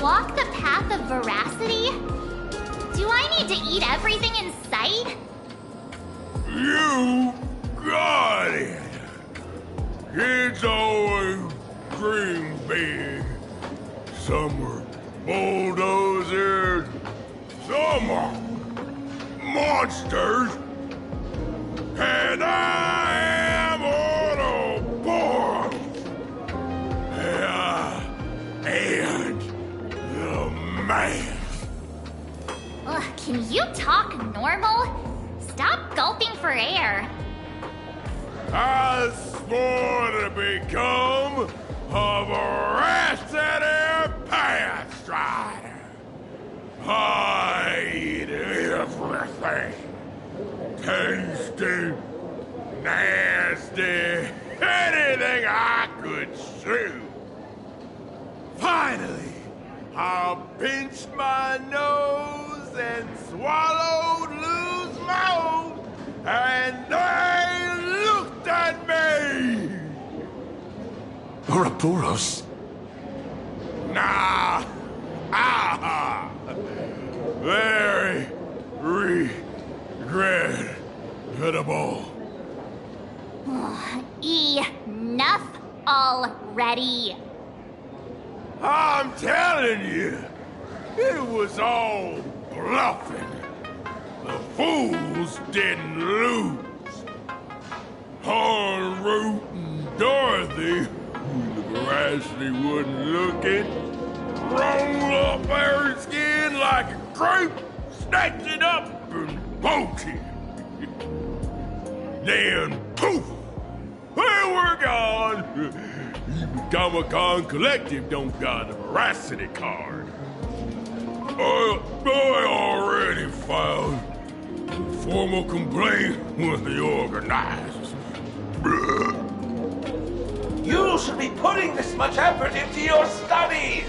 Speaker 2: Walk the path of Veracity? Do I need to eat everything in sight?
Speaker 16: You got it! Kids always dream big. Some are bulldozers, some are monsters, and I am Ouroboros. And the man.
Speaker 2: Ugh, can you talk normal? Stop gulping for air.
Speaker 16: I swore to become a Veracity Path Strider. I eat everything. Tasty, nasty, anything I could chew. Finally, I pinched my nose and swallowed loose mouth, and they looked at me.
Speaker 11: Ouroboros?
Speaker 16: Nah. Very regretful. incredible.
Speaker 2: Enough already.
Speaker 16: I'm telling you, it was all bluffing. The fools didn't lose. Horn, Root, and Dorothy, who the veracity wasn't looking, rolled up their skin like a grape, snatched it up and bolted. Then, poof, there we're gone. Even Comic-Con Collective don't got a veracity card. I already filed a formal complaint with the organizers.
Speaker 15: You should be putting this much effort into your studies!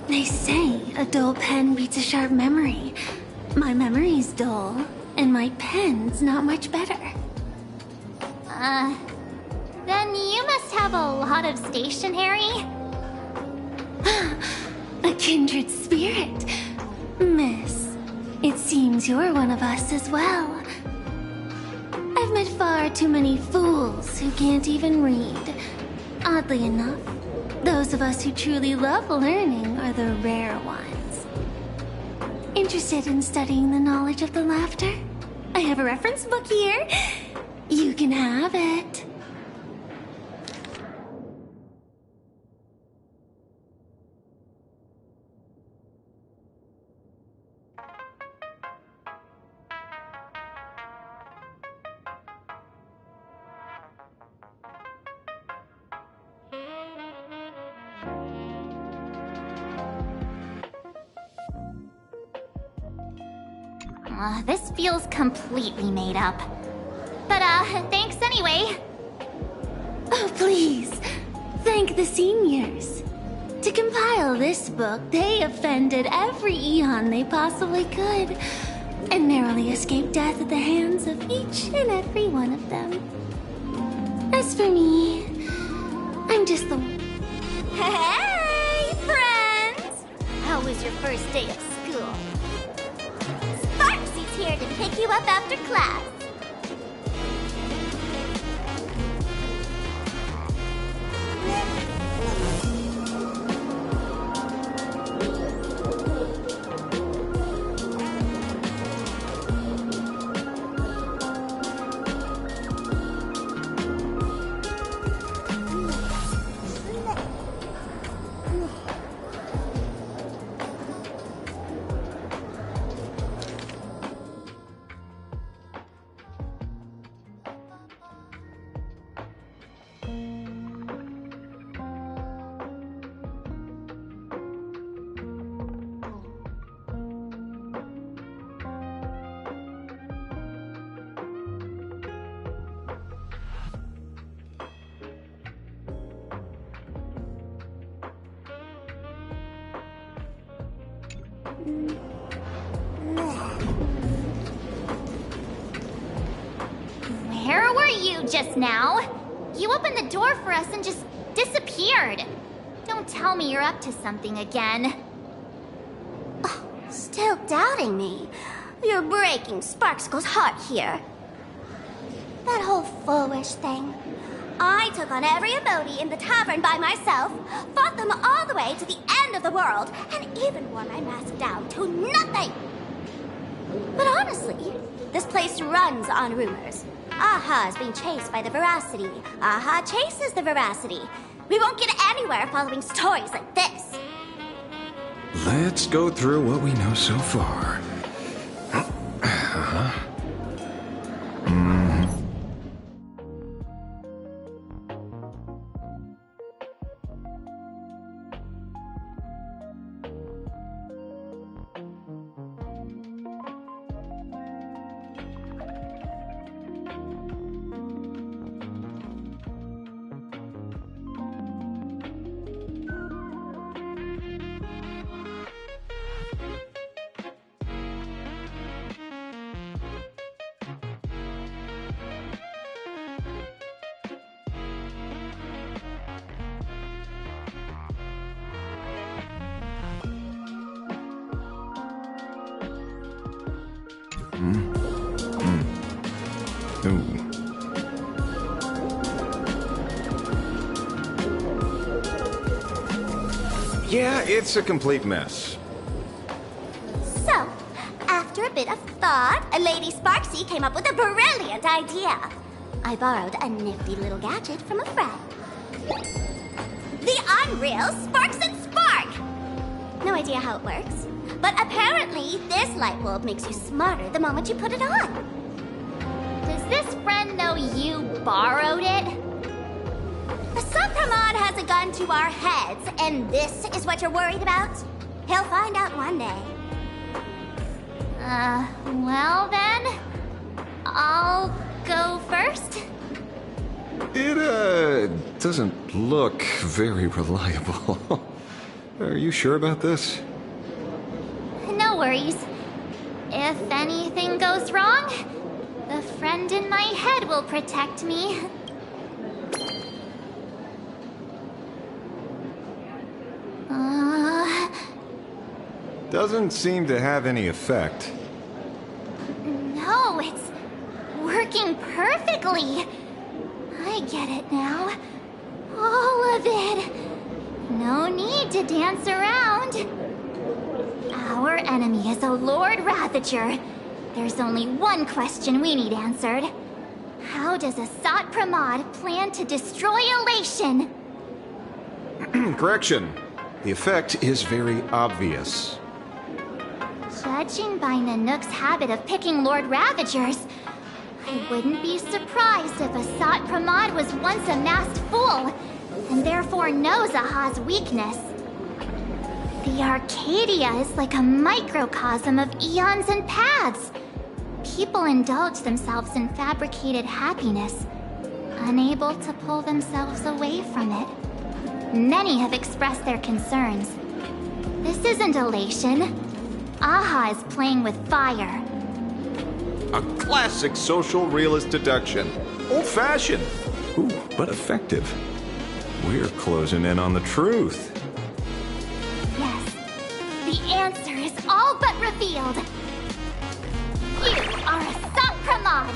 Speaker 17: They say a dull pen beats a sharp memory. My memory's dull, and my pen's not much better.
Speaker 2: Then you must have a lot of stationery?
Speaker 17: A kindred spirit. Miss, it seems you're one of us as well. I've met far too many fools who can't even read. Oddly enough, those of us who truly love learning are the rare ones. Interested in studying the knowledge of the laughter? I have a reference book here. You can have it.
Speaker 2: This feels completely made up. But, thanks anyway.
Speaker 17: Thank the seniors. To compile this book, they offended every Eon they possibly could, and narrowly escaped death at the hands of each and every one of them. As for me, I'm just the...
Speaker 4: Hey, friends! How was your first day of school? Sparksy's here to pick you up after class.
Speaker 2: Where were you just now? You opened the door for us and just disappeared. Don't tell me you're up to something again.
Speaker 4: Oh, still doubting me? You're breaking Sparkskull's heart here. That whole foolish thing. I took on every emoji in the tavern by myself, fought them all the way to the end of the world, and even wore my mask down to nothing. But honestly, this place runs on rumors. Aha is being chased by the Veracity. Aha chases the Veracity. We won't get anywhere following stories like this.
Speaker 11: Let's go through what we know so far. Yeah, it's a complete mess.
Speaker 4: So, after a bit of thought, Lady Sparksy came up with a brilliant idea. I borrowed a nifty little gadget from a friend. The Unreal Sparks and Spark! No idea how it works, but apparently this light bulb makes you smarter the moment you put it on.
Speaker 2: Does this friend know you borrowed it?
Speaker 4: Some Pramod has a gun to our heads, and this is what you're worried about? He'll find out one day.
Speaker 2: Well then, I'll go first.
Speaker 11: It, doesn't look very reliable. Are you sure about this?
Speaker 2: No worries. If anything goes wrong, the friend in my head will protect me.
Speaker 11: Doesn't seem to have any effect.
Speaker 2: No, it's working perfectly. I get it now. All of it. No need to dance around. Our enemy is a Lord Ravager. There's only one question we need answered. How does Asat Pramod plan to destroy Elation?
Speaker 11: Correction. The effect is very obvious.
Speaker 2: Judging by Nanook's habit of picking Lord Ravagers, I wouldn't be surprised if Asat Pramod was once a masked fool, and therefore knows Aha's weakness. The Arcadia is like a microcosm of eons and paths. People indulge themselves in fabricated happiness, unable to pull themselves away from it. Many have expressed their concerns. This isn't elation. Aha is playing with fire.
Speaker 11: A classic social realist deduction. Old-fashioned. Ooh, but effective. We're closing in on the truth.
Speaker 2: Yes. The answer is all but revealed. You are a Sapramod,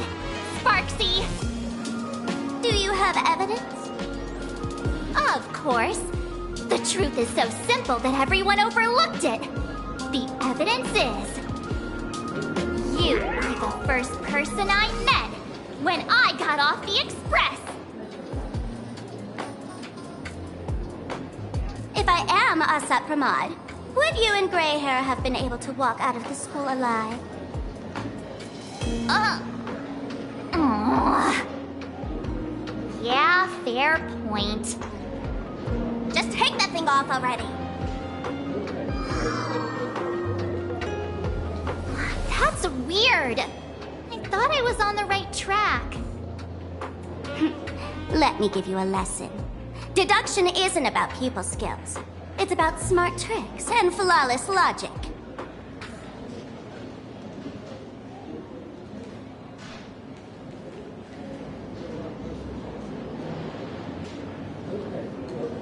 Speaker 2: Sparksy.
Speaker 4: Do you have evidence?
Speaker 2: Of course. The truth is so simple that everyone overlooked it. The evidence is... you are the first person I met when I got off the express.
Speaker 4: If I am a Sapramod, would you and Grey Hair have been able to walk out of the school alive?
Speaker 2: Yeah, fair point.
Speaker 4: Just take that thing off already.
Speaker 2: That's weird. I thought I was on the right track.
Speaker 4: Let me give you a lesson. Deduction isn't about pupil skills. It's about smart tricks and flawless logic.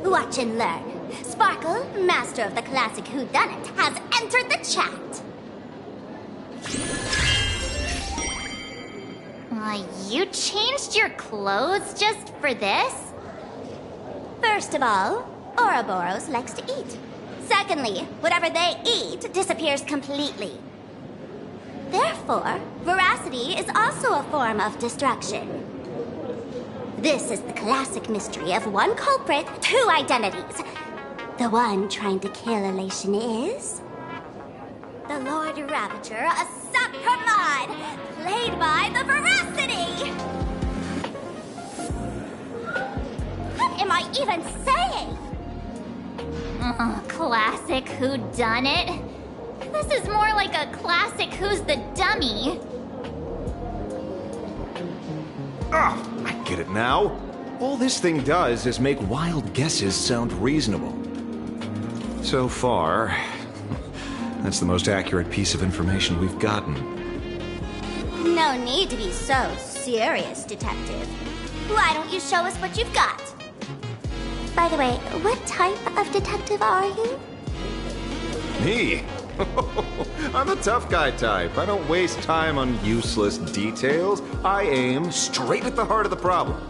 Speaker 4: Watch and learn. Sparkle, master of the classic whodunit, has entered the chat.
Speaker 2: You changed your clothes just for this?
Speaker 4: First of all, Ouroboros likes to eat. Secondly, whatever they eat disappears completely. Therefore, veracity is also a form of destruction. This is the classic mystery of one culprit, two identities. The one trying to kill Elation is... the Lord Ravager, a Sapramod, played by the Veracity! What am I even saying?
Speaker 2: Classic whodunit. This is more like a classic Who's the Dummy.
Speaker 11: I get it now. All this thing does is make wild guesses sound reasonable. So far, that's the most accurate piece of information we've gotten.
Speaker 4: No need to be so serious, Detective. Why don't you show us what you've got? By the way, what type of detective are you?
Speaker 11: Me? I'm a tough guy type. I don't waste time on useless details. I aim straight at the heart of the problem.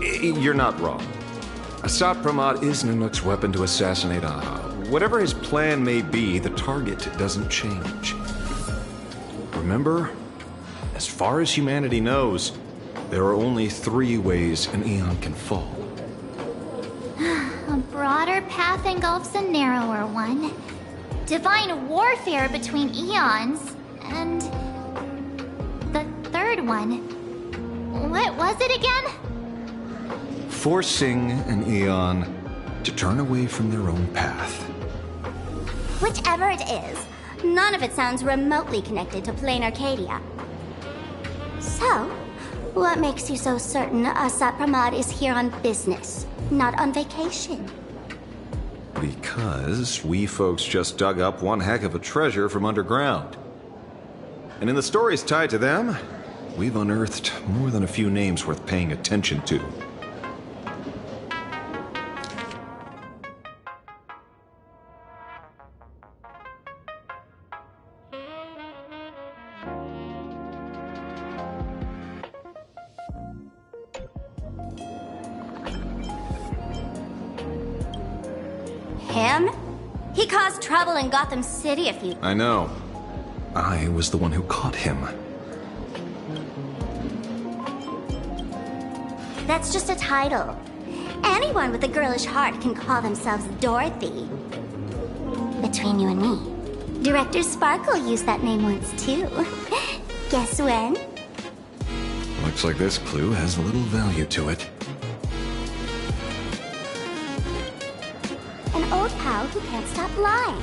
Speaker 11: You're not wrong. A Sapramod is Nanook's weapon to assassinate Aha. Whatever his plan may be, the target doesn't change. Remember, as far as humanity knows, there are only 3 ways an Eon can fall.
Speaker 2: A broader path engulfs a narrower one. Divine warfare between eons, and the third one. What was it again?
Speaker 11: Forcing an Eon to turn away from their own path.
Speaker 4: Whichever it is, none of it sounds remotely connected to Plain Arcadia. So, what makes you so certain a Sapramod is here on business, not on vacation?
Speaker 11: Because we folks just dug up one heck of a treasure from underground. And in the stories tied to them, we've unearthed more than a few names worth paying attention to.
Speaker 4: Him? He caused trouble in Gotham City a few...
Speaker 11: I know. I was the one who caught him.
Speaker 4: That's just a title. Anyone with a girlish heart can call themselves Dorothy. Between you and me, Director Sparkle used that name once too. Guess when?
Speaker 11: Looks like this clue has little value to it.
Speaker 4: An old pal who can't stop lying.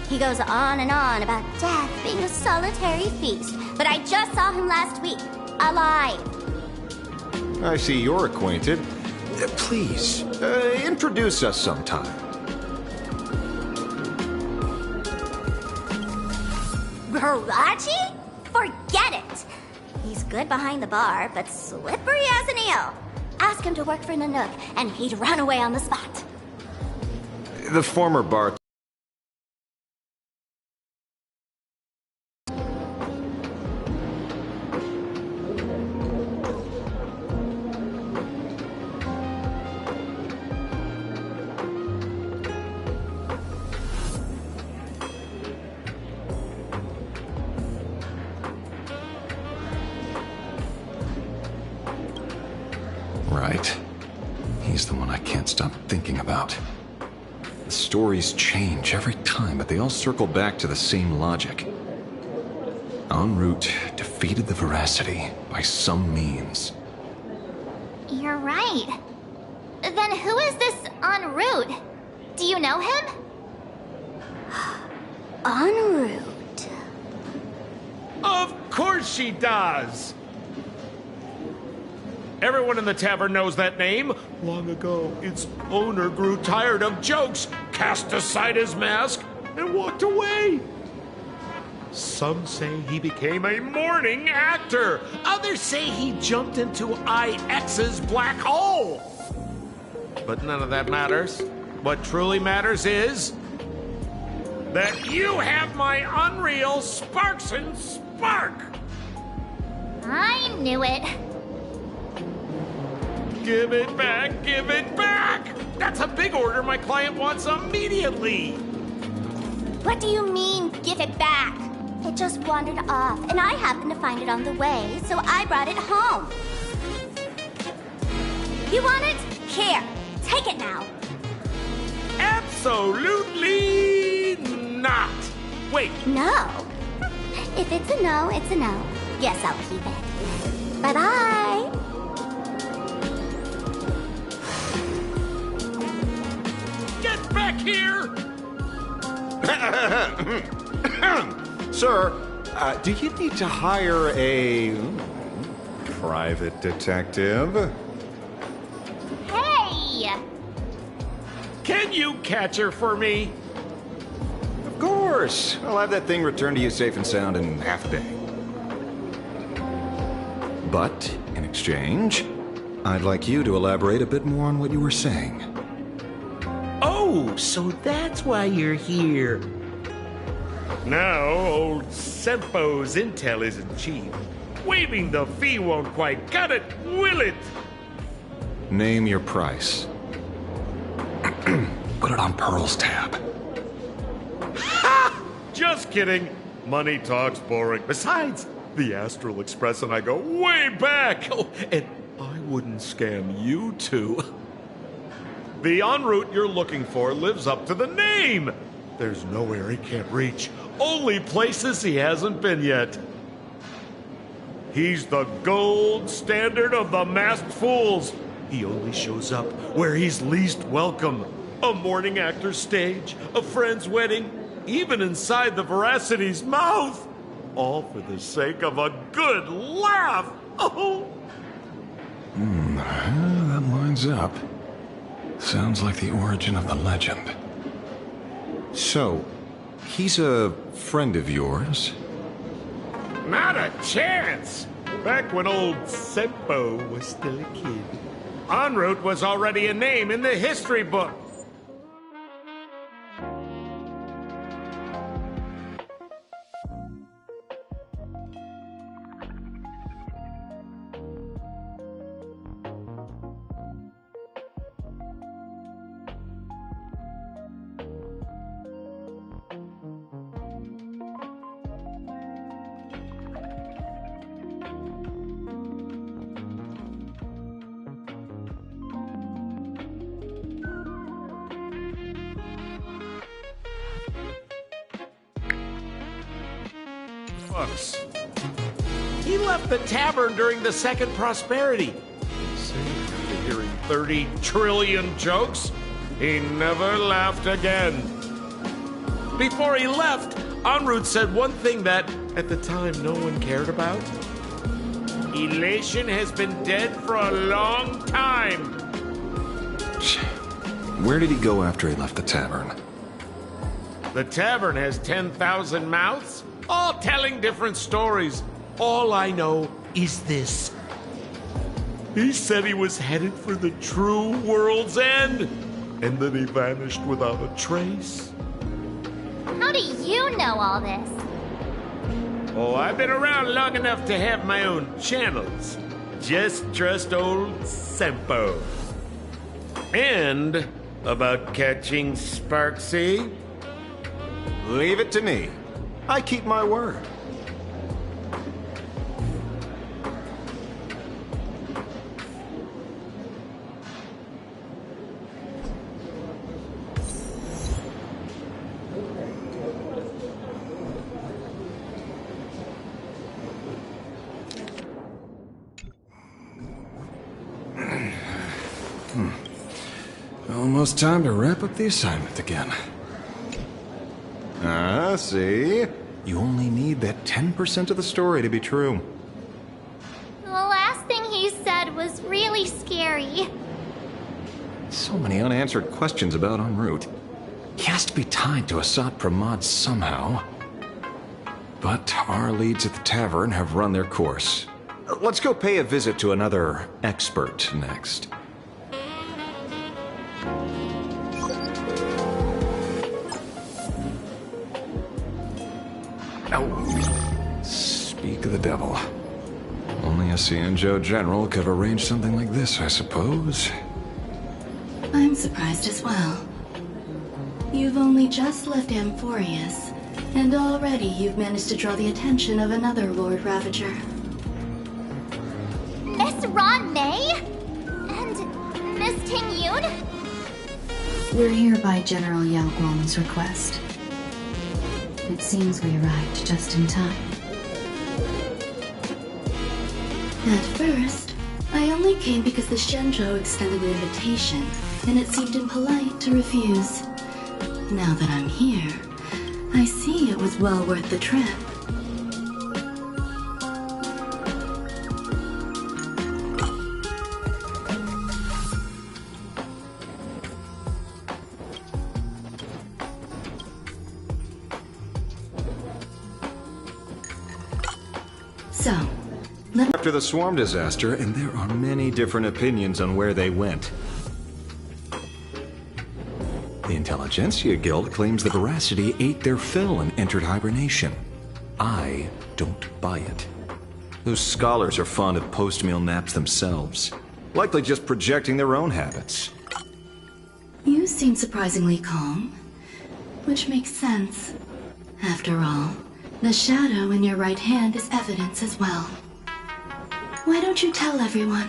Speaker 4: He goes on and on about death being a solitary feast, but I just saw him last week, alive.
Speaker 11: I see you're acquainted. Please, introduce us sometime.
Speaker 4: Barachi? Forget it! He's good behind the bar, but slippery as an eel. Ask him to work for Nanook, and he'd run away on the spot.
Speaker 11: The former bar... Right. He's the one I can't stop thinking about. The stories change every time, but they all circle back to the same logic. En route defeated the Veracity by some means.
Speaker 2: You're right. Then who is this en route? Do you know him?
Speaker 4: En route.
Speaker 18: Of course she does! Everyone in the tavern knows that name. Long ago, its owner grew tired of jokes, cast aside his mask, and walked away. Some say he became a morning actor. Others say he jumped into IX's black hole. But none of that matters. What truly matters is that you have my unreal Sparks and Spark.
Speaker 2: I knew it.
Speaker 18: Give it back, give it back! That's a big order my client wants immediately!
Speaker 4: What do you mean, give it back? It just wandered off, and I happened to find it on the way, so I brought it home. You want it? Here, take it now.
Speaker 18: Absolutely not! Wait.
Speaker 4: No. If it's a no, it's a no. Yes, I'll keep it. Bye-bye.
Speaker 18: Get back here!
Speaker 11: Sir, do you need to hire a private detective?
Speaker 2: Hey!
Speaker 18: Can you catch her for me?
Speaker 11: Of course. I'll have that thing returned to you safe and sound in half a day. But, in exchange, I'd like you to elaborate a bit more on what you were saying.
Speaker 18: Oh, so that's why you're here. Now, old Sempo's intel isn't cheap. Waiving the fee won't quite cut it, will it?
Speaker 11: Name your price. Put it on Pearl's tab.
Speaker 18: Ha! Just kidding. Money talk's boring. Besides, the Astral Express and I go way back. Oh, and I wouldn't scam you two. The en route you're looking for lives up to the name. There's nowhere he can't reach. Only places he hasn't been yet. He's the gold standard of the masked fools. He only shows up where he's least welcome. A morning actor's stage, a friend's wedding, even inside the Veracity's mouth. All for the sake of a good laugh. Oh.
Speaker 11: That lines up. Sounds like the origin of the legend. So, he's a friend of yours?
Speaker 18: Not a chance! Back when old Sempo was still a kid, en route was already a name in the history book. He left the tavern during the Second Prosperity. After hearing 30 trillion jokes, he never laughed again. Before he left, en route said one thing that, at the time, no one cared about. Elation has been dead for a long time.
Speaker 11: Where did he go after he left the tavern?
Speaker 18: The tavern has 10,000 mouths, all telling different stories. All I know is this. He said he was headed for the true world's end, and then he vanished without a trace.
Speaker 2: How do you know all this?
Speaker 18: Oh, I've been around long enough to have my own channels. Just trust old Sempo. And about catching Sparksy?
Speaker 11: Leave it to me. I keep my word. Almost time to wrap up the assignment again. See? You only need that 10% of the story to be true.
Speaker 2: The last thing he said was really scary.
Speaker 11: So many unanswered questions about en route. He has to be tied to Asat Pramod somehow. But our leads at the tavern have run their course. Let's go pay a visit to another expert next. Speak of the devil. Only a Cianjo general could have arranged something like this, I suppose.
Speaker 19: I'm surprised as well. You've only just left Amphorius, and already you've managed to draw the attention of another Lord Ravager.
Speaker 2: Miss Ron May? And Miss Ting Yoon?
Speaker 20: We're here by General Yao Guang's request. It seems we arrived just in time.
Speaker 19: At first, I only came because the Shenzhou extended an invitation, and it seemed impolite to refuse. Now that I'm here, I see it was well worth the trip.
Speaker 11: After the swarm disaster, and there are many different opinions on where they went. The Intelligentsia Guild claims the Veracity ate their fill and entered hibernation. I don't buy it. Those scholars are fond of post-meal naps themselves, likely just projecting their own habits.
Speaker 19: You seem surprisingly calm, which makes sense. After all, the shadow in your right hand is evidence as well. Why don't you tell everyone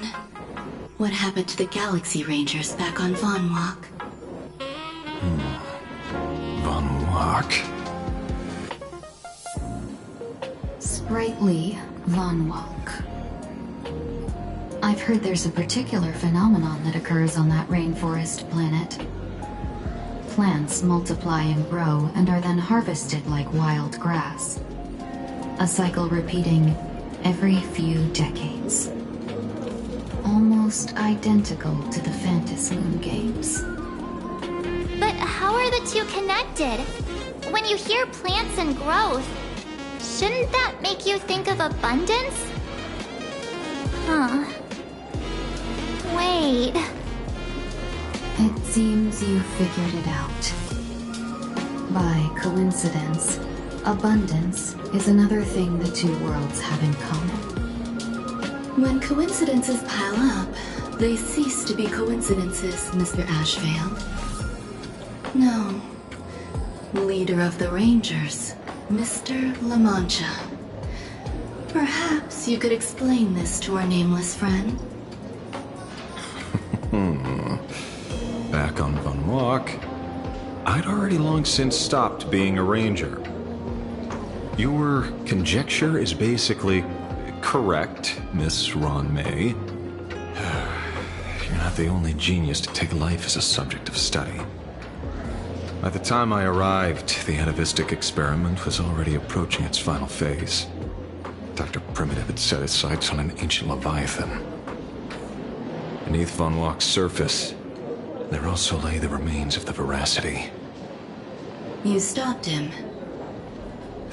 Speaker 19: what happened to the Galaxy Rangers back on Von Walk?
Speaker 11: Von Walk?
Speaker 20: Sprightly Von Walk. I've heard there's a particular phenomenon that occurs on that rainforest planet. Plants multiply and grow and are then harvested like wild grass. A cycle repeating every few decades. Almost identical to the Phantasy Moon games.
Speaker 2: But how are the two connected? When you hear plants and growth, shouldn't that make you think of abundance? Huh. Wait.
Speaker 20: It seems you figured it out. By coincidence, abundance is another thing the two worlds have in common.
Speaker 19: When coincidences pile up, they cease to be coincidences, Mr. Ashvale. No. Leader of the Rangers, Mr. La Mancha. Perhaps you could explain this to our nameless friend.
Speaker 11: Back on Von Walk, I'd already long since stopped being a ranger. Your conjecture is basically correct, Miss Ron May. You're not the only genius to take life as a subject of study. By the time I arrived, the atavistic experiment was already approaching its final phase. Dr. Primitive had set his sights on an ancient leviathan. Beneath Von Walk's surface, there also lay the remains of the Veracity.
Speaker 19: You stopped him.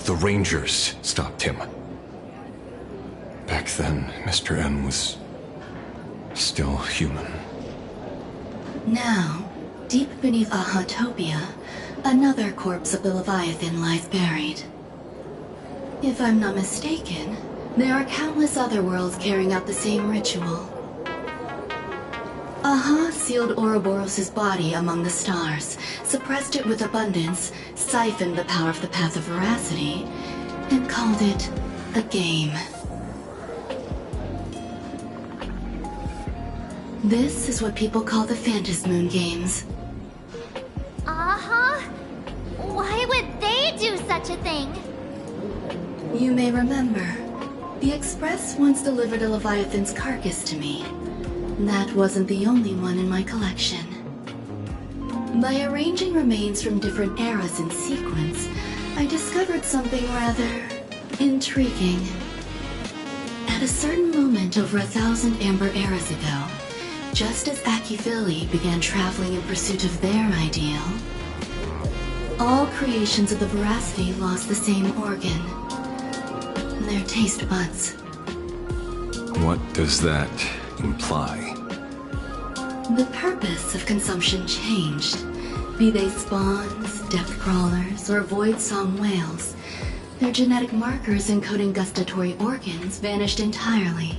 Speaker 11: The Rangers stopped him. Back then, Mr. M was still human.
Speaker 19: Now, deep beneath Ahatopia, another corpse of the Leviathan lies buried. If I'm not mistaken, there are countless other worlds carrying out the same ritual. Aha sealed Ouroboros' body among the stars, suppressed it with abundance, siphoned the power of the Path of Veracity, and called it a game. This is what people call the Phantasmoon Games.
Speaker 2: Uh-huh. Why would they do such a thing?
Speaker 19: You may remember, the Express once delivered a Leviathan's carcass to me. That wasn't the only one in my collection. By arranging remains from different eras in sequence, I discovered something rather intriguing. At a certain moment over 1,000 Amber eras ago, just as Akifili began traveling in pursuit of their ideal, all creations of the Veracity lost the same organ. Their taste buds.
Speaker 11: What does that imply?
Speaker 19: The purpose of consumption changed. Be they spawns, depth crawlers, or void song whales, their genetic markers encoding gustatory organs vanished entirely.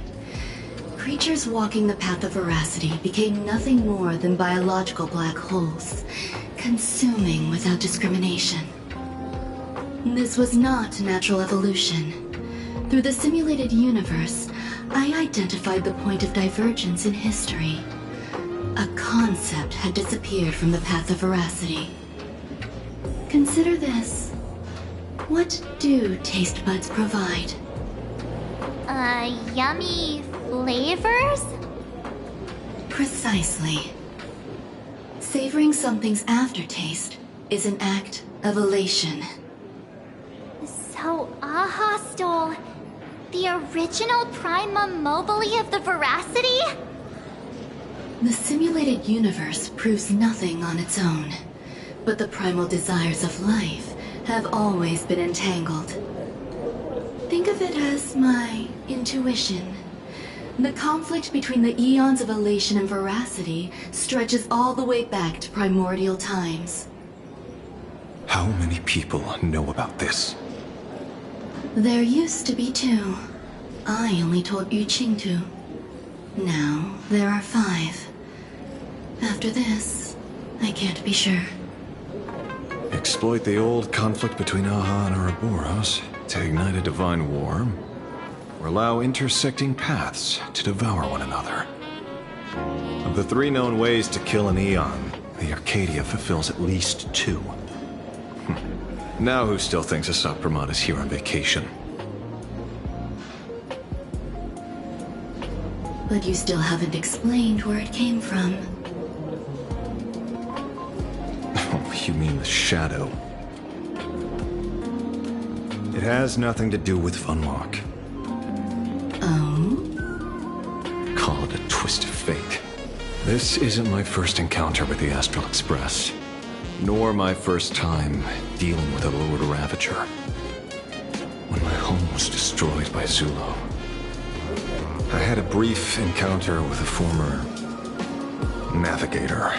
Speaker 19: Creatures walking the path of Veracity became nothing more than biological black holes, consuming without discrimination. This was not natural evolution. Through the simulated universe, I identified the point of divergence in history. A concept had disappeared from the path of Veracity. Consider this. What do taste buds provide?
Speaker 2: Yummy flavors?
Speaker 19: Precisely. Savoring something's aftertaste is an act of elation.
Speaker 2: So Aha stole the original primum mobile of the Veracity?
Speaker 19: The simulated universe proves nothing on its own, but the primal desires of life have always been entangled. Think of it as my intuition. The conflict between the eons of elation and Veracity stretches all the way back to primordial times.
Speaker 11: How many people know about this?
Speaker 19: There used to be 2. I only told Yu Qingtu. Now, there are 5. After this, I can't be sure.
Speaker 11: Exploit the old conflict between Aha and Ouroboros to ignite a divine war, or allow intersecting paths to devour one another. Of the 3 known ways to kill an Eon, the Arcadia fulfills at least 2. Now who still thinks Asapramad is here on vacation?
Speaker 19: But you still haven't explained where it came from.
Speaker 11: Oh, you mean the shadow? It has nothing to do with Funwalk.
Speaker 19: Oh?
Speaker 11: Call it a twist of fate. This isn't my first encounter with the Astral Express, nor my first time dealing with a Lord Ravager. When my home was destroyed by Zulo, I had a brief encounter with a former navigator.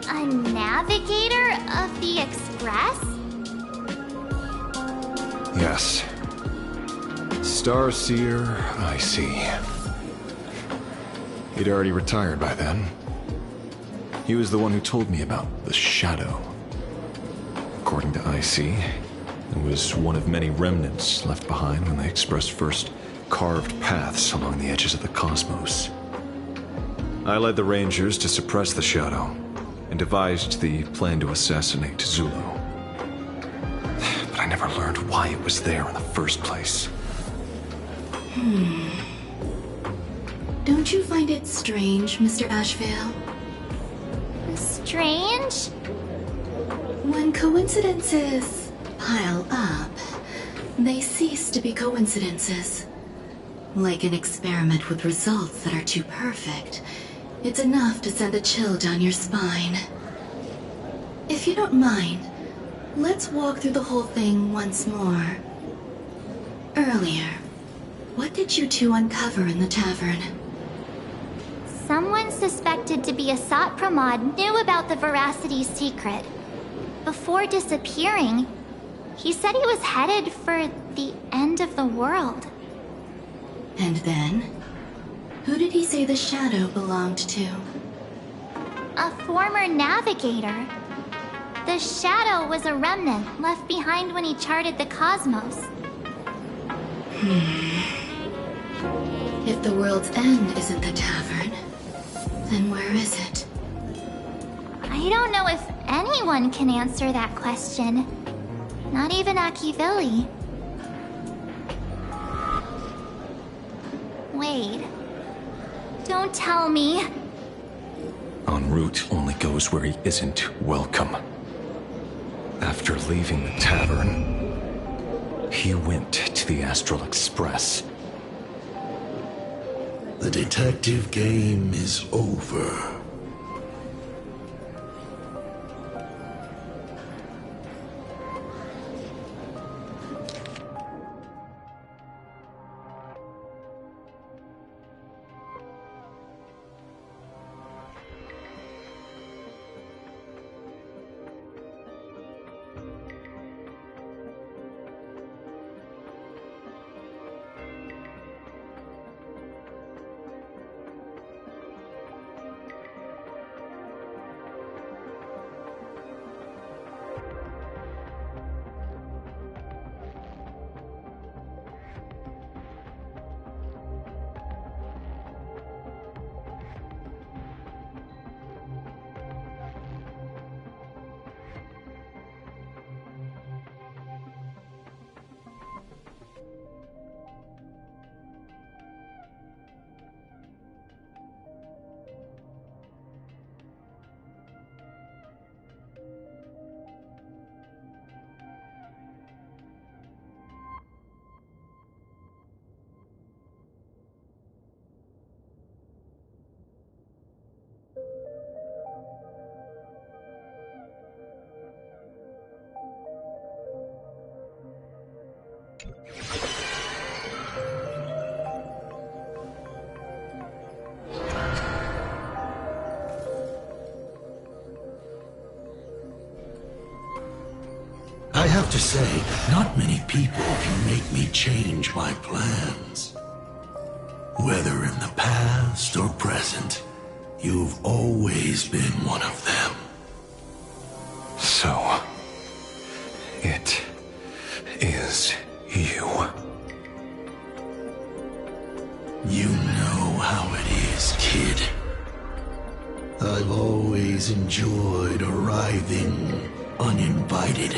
Speaker 2: A navigator of the Express?
Speaker 11: Yes. Starseer, I see. He'd already retired by then. He was the one who told me about the Shadow. According to IC, it was one of many remnants left behind when the Express first carved paths along the edges of the cosmos. I led the Rangers to suppress the Shadow, and devised the plan to assassinate Zulo. But I never learned why it was there in the first place.
Speaker 19: Don't you find it strange, Mr. Ashvale?
Speaker 2: Strange?
Speaker 19: When coincidences pile up, they cease to be coincidences. Like an experiment with results that are too perfect, It's enough to send a chill down your spine. If you don't mind, let's walk through the whole thing once more. Earlier, what did you two uncover in the tavern?
Speaker 2: Someone suspected to be a Sat Pramod knew about the Veracity secret. Before disappearing, he said he was headed for the end of the world.
Speaker 19: And then? Who did he say the shadow belonged to?
Speaker 2: A former navigator. The shadow was a remnant left behind when he charted the cosmos.
Speaker 19: If the world's end isn't the tavern, then where is it?
Speaker 2: I don't know if anyone can answer that question. Not even Akivili. Wait. Don't tell me.
Speaker 12: En route only goes where he isn't welcome. After leaving the tavern, he went to the Astral Express.
Speaker 21: The detective game is over. I have to say, not many people can make me change my plans. Whether in the past or present, you've always been one of them.
Speaker 12: So, it is you.
Speaker 21: You know how it is, kid. I've always enjoyed arriving uninvited.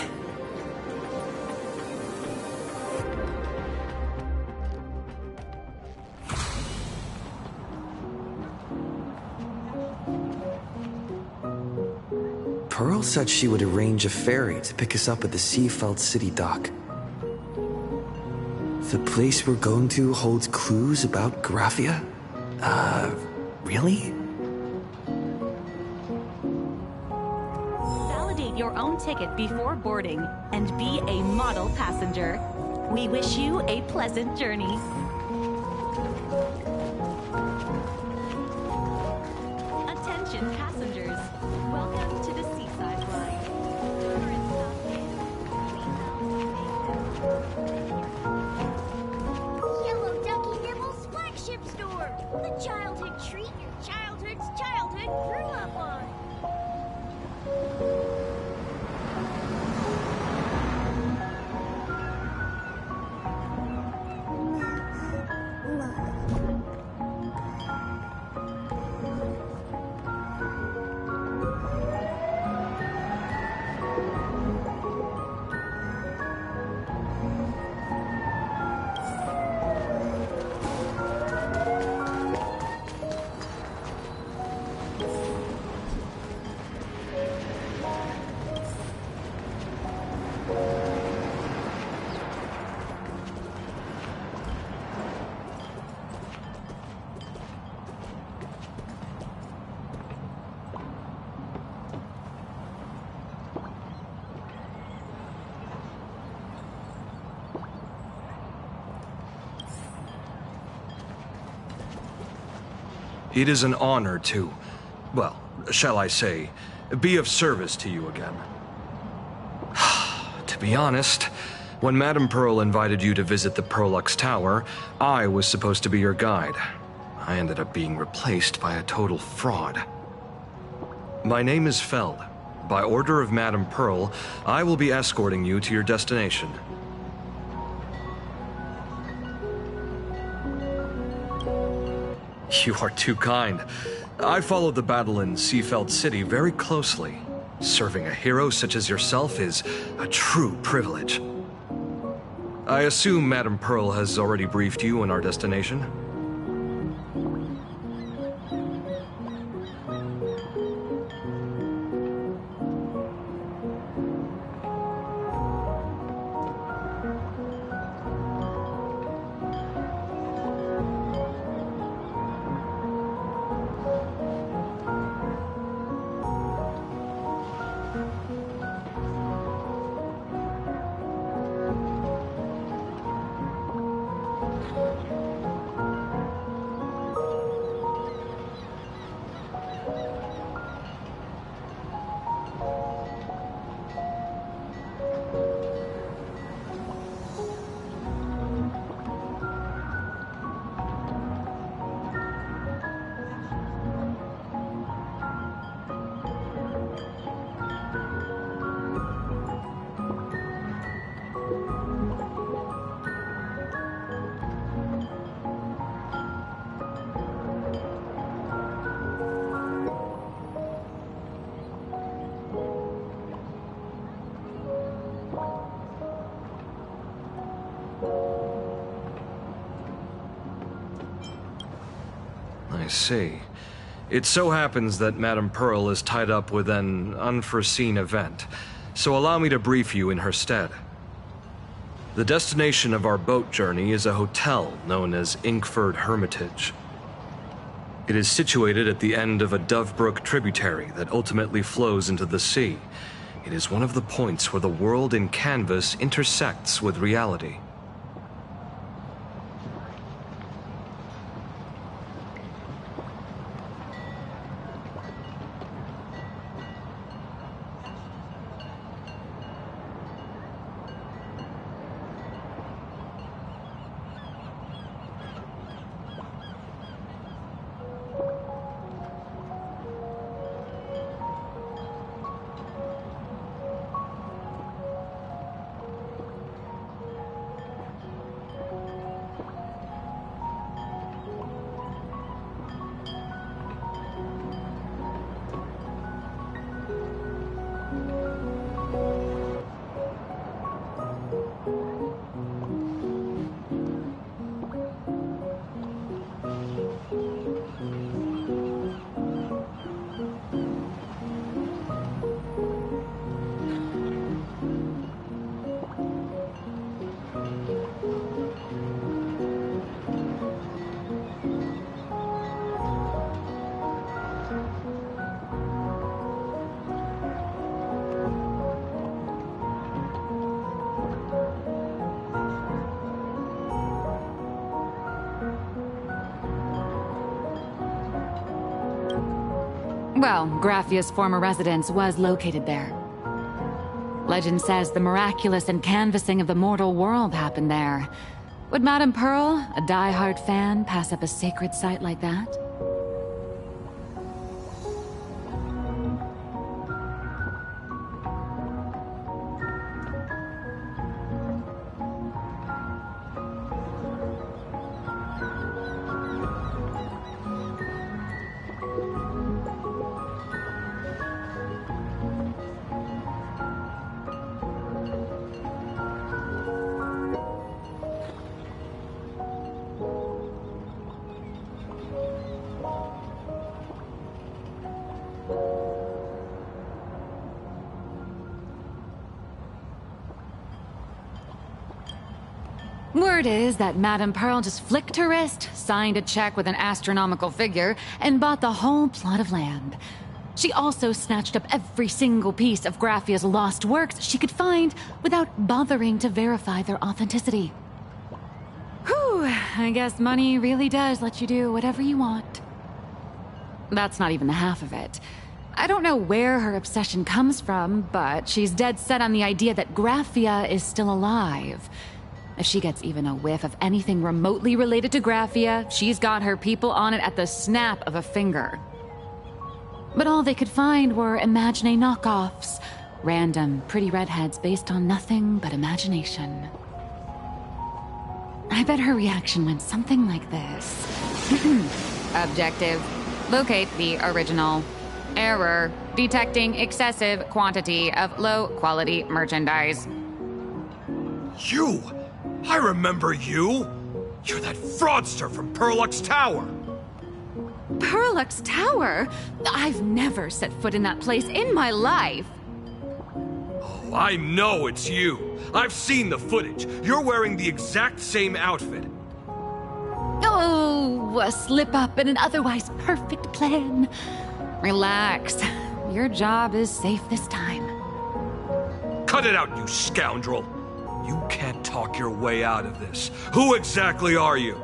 Speaker 1: Pearl said she would arrange a ferry to pick us up at the Seafeld City dock. The place we're going to holds clues about Graphia? Really?
Speaker 22: Validate your own ticket before boarding and be a model passenger. We wish you a pleasant journey. Attention passengers, welcome to the Seaside Line.
Speaker 4: Yellow Ducky Nibble's flagship store. The childhood treat your childhood's childhood grew up on.
Speaker 3: It is an honor to, well, shall I say, be of service to you again. To be honest, when Madame Pearl invited you to visit the Prolux Tower, I was supposed to be your guide. I ended up being replaced by a total fraud. My name is Feld. By order of Madame Pearl, I will be escorting you to your destination. You are too kind. I followed the battle in Seafeld City very closely. Serving a hero such as yourself is a true privilege. I assume Madame Pearl has already briefed you on our destination? I see. It so happens that Madame Pearl is tied up with an unforeseen event, so allow me to brief you in her stead. The destination of our boat journey is a hotel known as Inkford Hermitage. It is situated at the end of a Dovebrook tributary that ultimately flows into the sea. It is one of the points where the world in canvas intersects with reality.
Speaker 9: Well, Graffia's former residence was located there. Legend says the miraculous encanvassing of the mortal world happened there. Would Madame Pearl, a die-hard fan, pass up a sacred site like that? Word is that Madame Pearl just flicked her wrist, signed a check with an astronomical figure, and bought the whole plot of land. She also snatched up every single piece of Graffia's lost works she could find without bothering to verify their authenticity. Whew, I guess money really does let you do whatever you want. that's not even the half of it. I don't know where her obsession comes from, but she's dead set on the idea that Graphia is still alive. If she gets even a whiff of anything remotely related to Graphia, she's got her people on it at the snap of a finger. But all they could find were Imagine knockoffs. Random, pretty redheads based on nothing but imagination. I bet her reaction went something like this. Objective. Locate the original. Error. Detecting excessive quantity of low-quality merchandise.
Speaker 3: You! I remember you! You're that fraudster from Perlux Tower!
Speaker 9: Perlux Tower? I've never set foot in that place in my life.
Speaker 3: Oh, I know it's you. I've seen the footage. You're wearing the exact same outfit.
Speaker 9: Oh, a slip-up in an otherwise perfect plan. Relax. Your job is safe this time.
Speaker 3: Cut it out, you scoundrel! You can't talk your way out of this. Who exactly are you?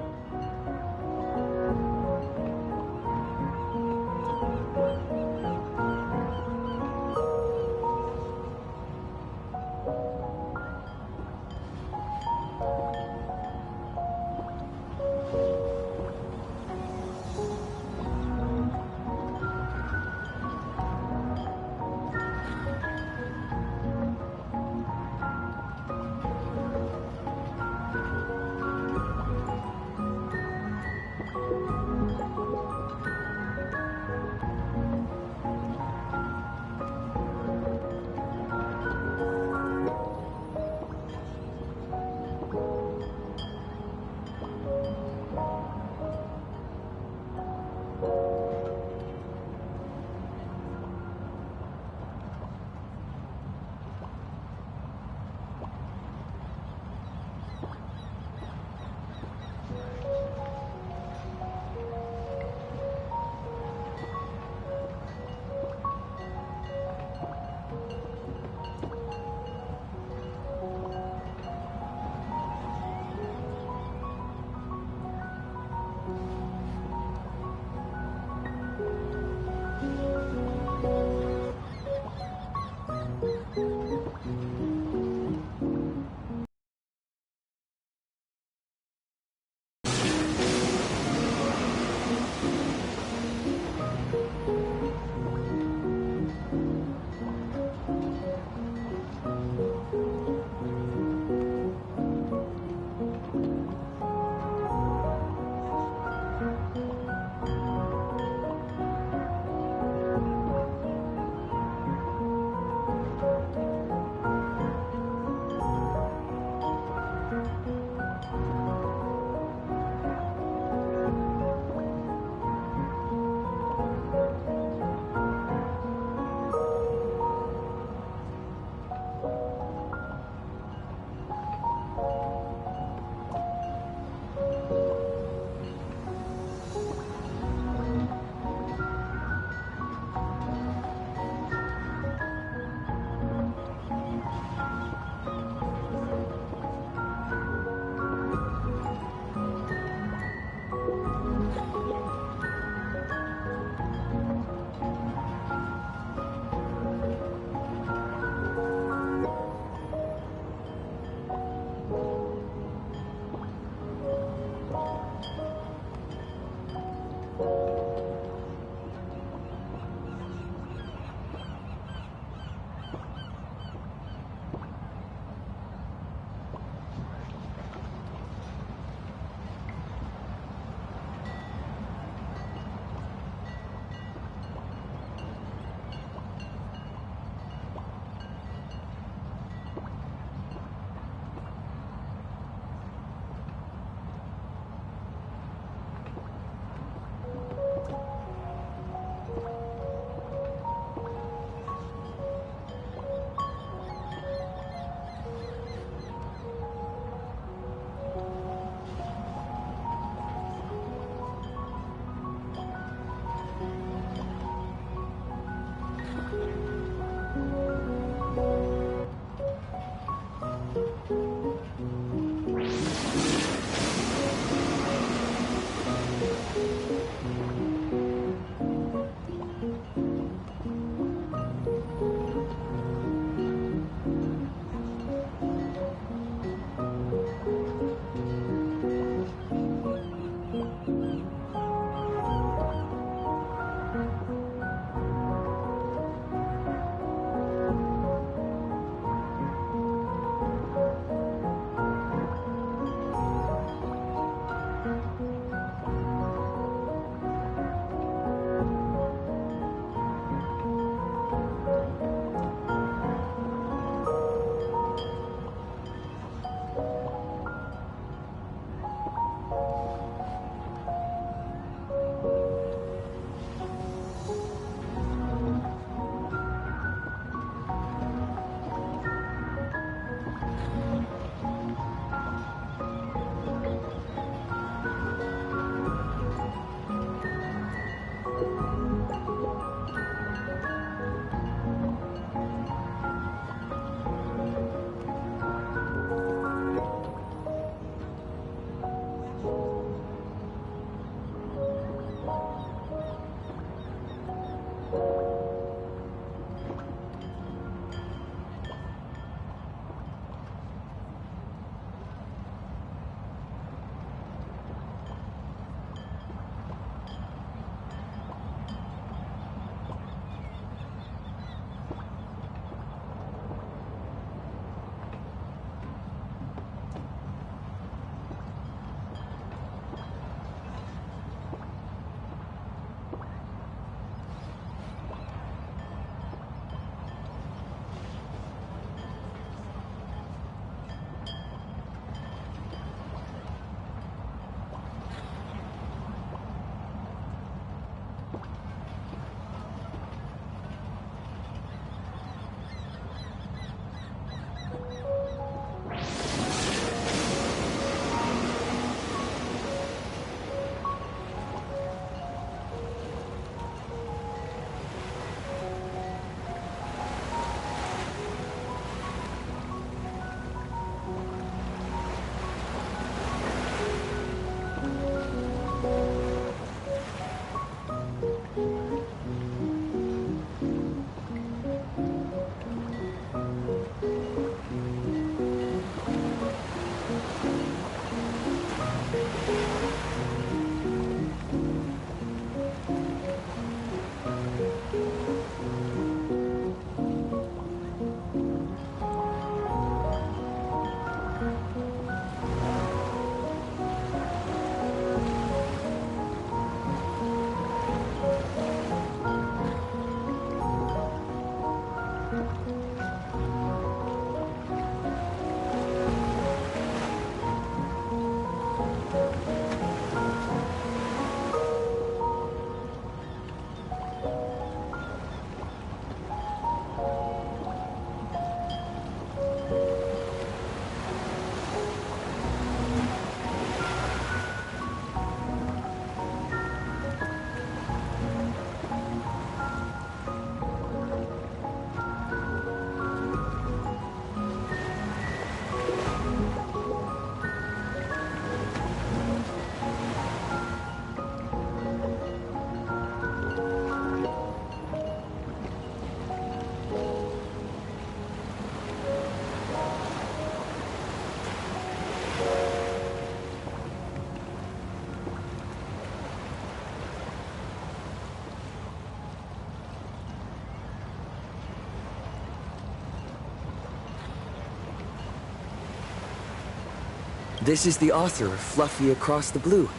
Speaker 1: This is the author of Fluffy Across the Blue,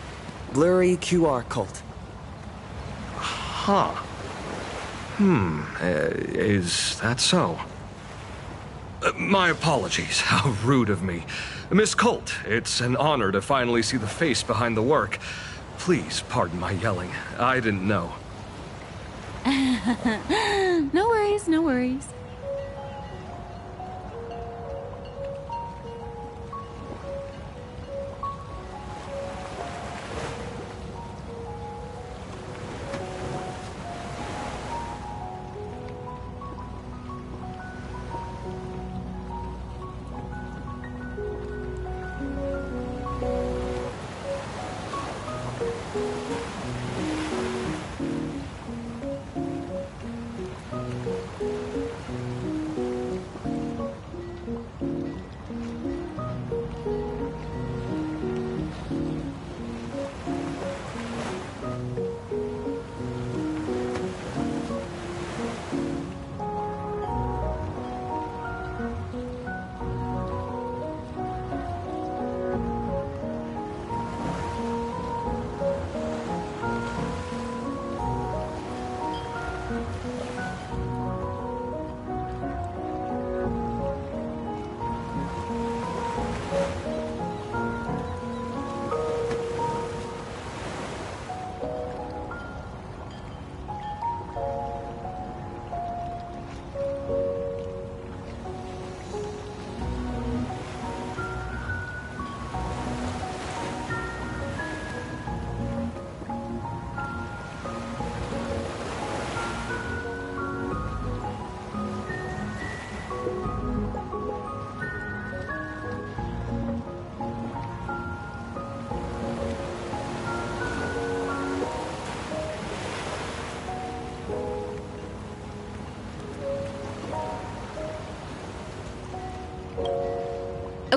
Speaker 1: Blurry QR Cult.
Speaker 3: Huh. Is that so? My apologies. How rude of me. Miss Colt, it's an honor to finally see the face behind the work. Please pardon my yelling. I didn't know.
Speaker 9: No worries, no worries.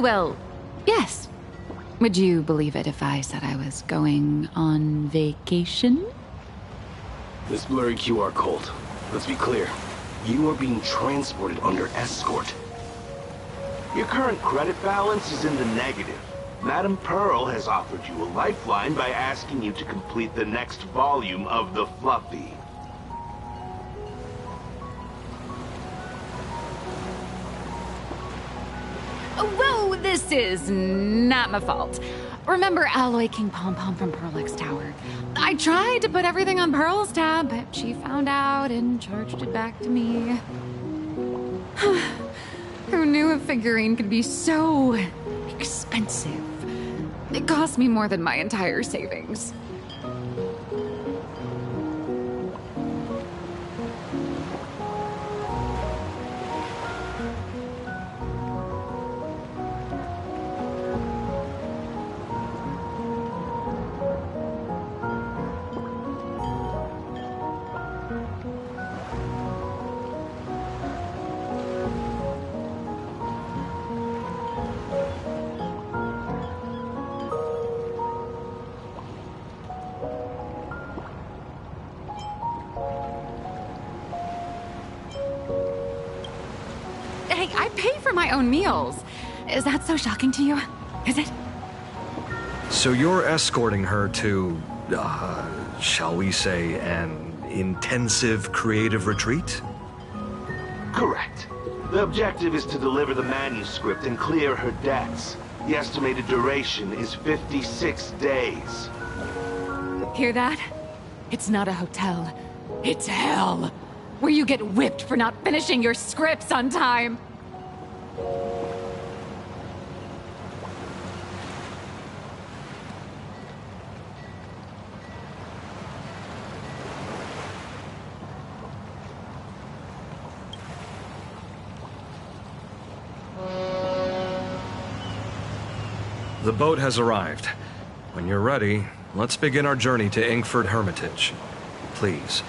Speaker 9: Well, yes. Would you believe it if I said I was going on vacation?
Speaker 5: This blurry QR cult. Let's be clear. You are being transported under escort. Your current credit balance is in the negative. Madame Pearl has offered you a lifeline by asking you to complete the next volume of the Fluffy.
Speaker 9: Whoa, this is not my fault. Remember Alloy King Pom Pom from Pearlix Tower? I tried to put everything on Pearl's tab, but she found out and charged it back to me. Who knew a figurine could be so expensive? It cost me more than my entire savings. Hey, I pay for my own meals. Is that so shocking to you? Is it?
Speaker 3: So you're escorting her to, shall we say, an intensive creative retreat?
Speaker 5: Correct. The objective is to deliver the manuscript and clear her debts. The estimated duration is 56 days.
Speaker 9: Hear that? It's not a hotel. It's hell. Where you get whipped for not finishing your scripts on time.
Speaker 3: The boat has arrived. When you're ready, let's begin our journey to Ingford Hermitage. Please,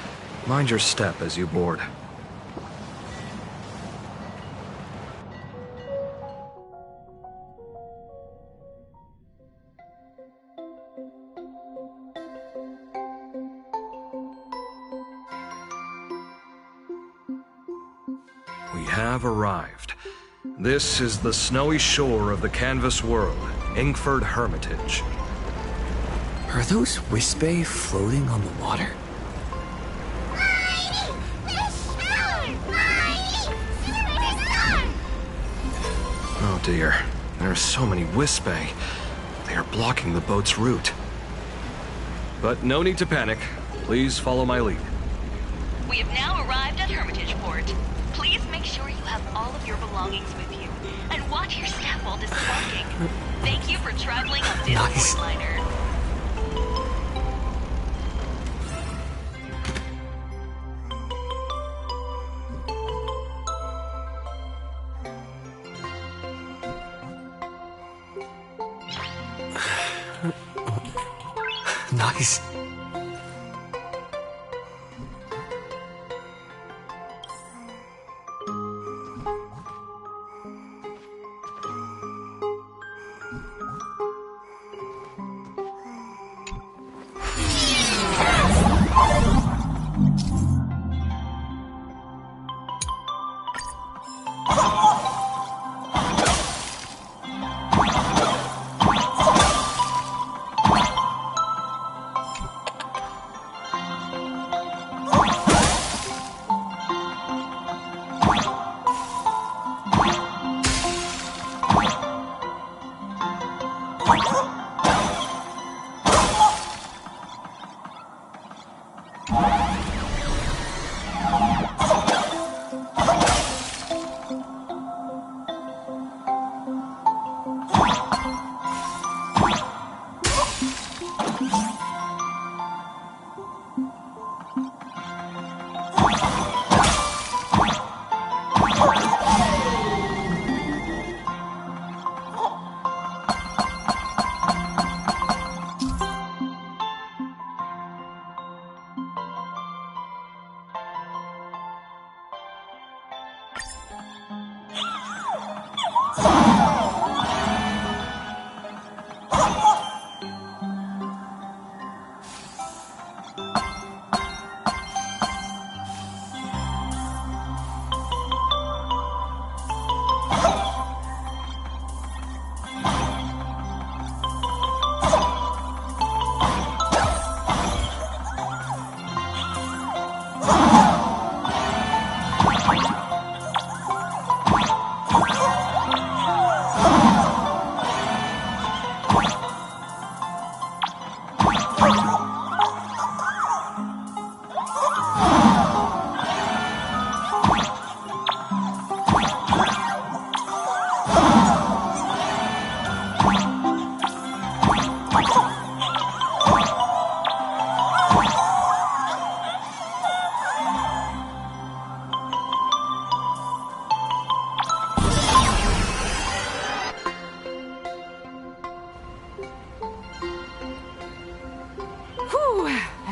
Speaker 3: mind your step as you board. We have arrived. This is the snowy shore of the canvas world, Ingford Hermitage.
Speaker 1: Are those Wispe floating on the water?
Speaker 3: Oh dear, there are so many Wispe. They are blocking the boat's route. But no need to panic. Please follow my lead.
Speaker 22: We have now arrived at Hermitage Port. Please make sure you have all of your belongings with you, and watch your step while disembarking. Thank you for traveling on this
Speaker 1: Nice.
Speaker 22: liner.
Speaker 1: Nice.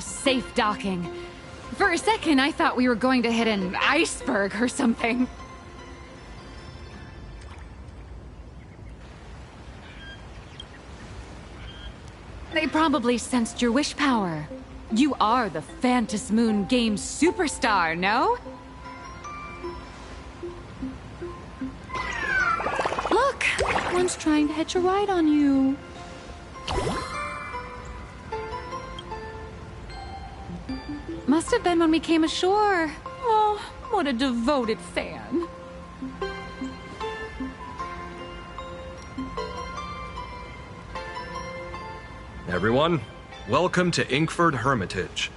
Speaker 9: Safe docking. For a second, I thought we were going to hit an iceberg or something. They probably sensed your wish power. You are the Phantas Moon Games superstar, no? One's trying to hitch a ride on you. Must have been when we came ashore. Oh, what a devoted fan.
Speaker 3: Everyone, welcome to Inkford Hermitage.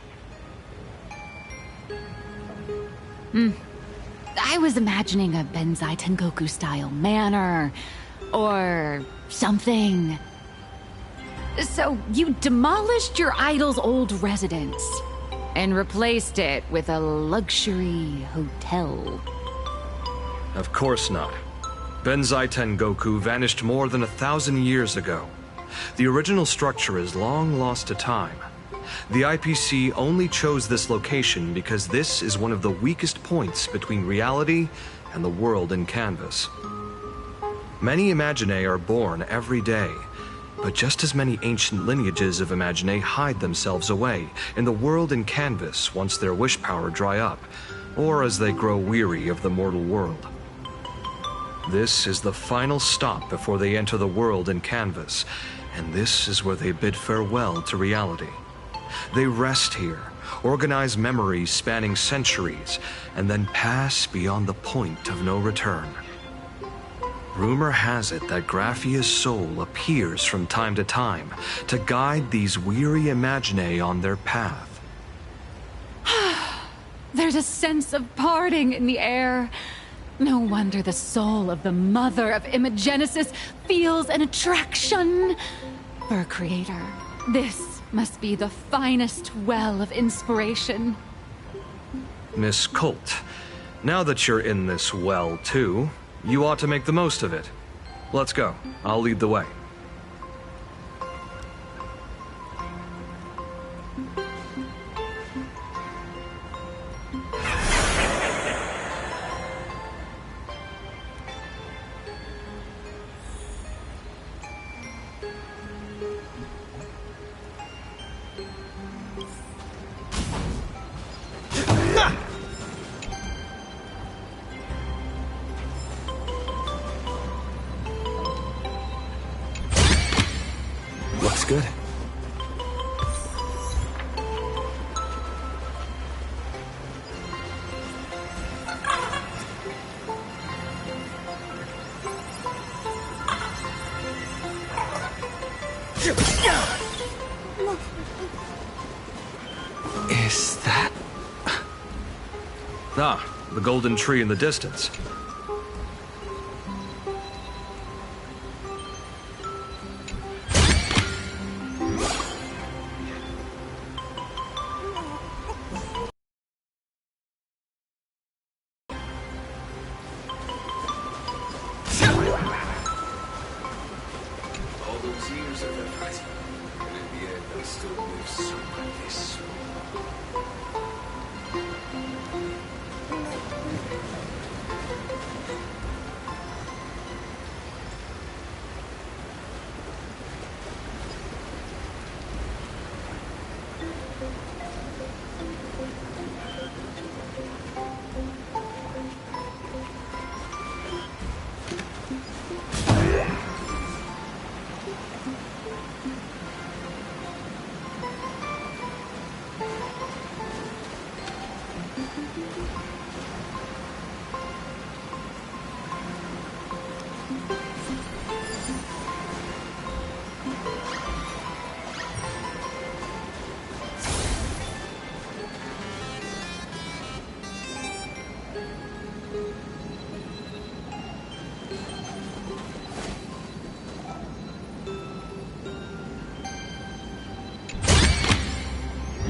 Speaker 9: I was imagining a Benzai Tengoku-style manor, or something. So you demolished your idol's old residence, and replaced it with a luxury hotel.
Speaker 3: Of course not. Benzai Tengoku vanished more than 1,000 years ago. The original structure is long lost to time. The IPC only chose this location because this is one of the weakest points between reality and the world in canvas. Many Imaginae are born every day, but just as many ancient lineages of Imaginae hide themselves away in the world in canvas once their wish power dry up, or as they grow weary of the mortal world. This is the final stop before they enter the world in canvas, and this is where they bid farewell to reality. They rest here, organize memories spanning centuries, and then pass beyond the point of no return. Rumor has it that Graphia's soul appears from time to time to guide these weary Imaginae on their path.
Speaker 9: There's a sense of parting in the air. No wonder the soul of the mother of Imagenesis feels an attraction for a creator. This must be the finest well of inspiration.
Speaker 3: Miss Colt, now that you're in this well too, you ought to make the most of it. Let's go. I'll lead the way.
Speaker 1: Looks good. Is that...
Speaker 3: Ah, the golden tree in the distance.
Speaker 5: All those years of effort, and in the end I still live so like this.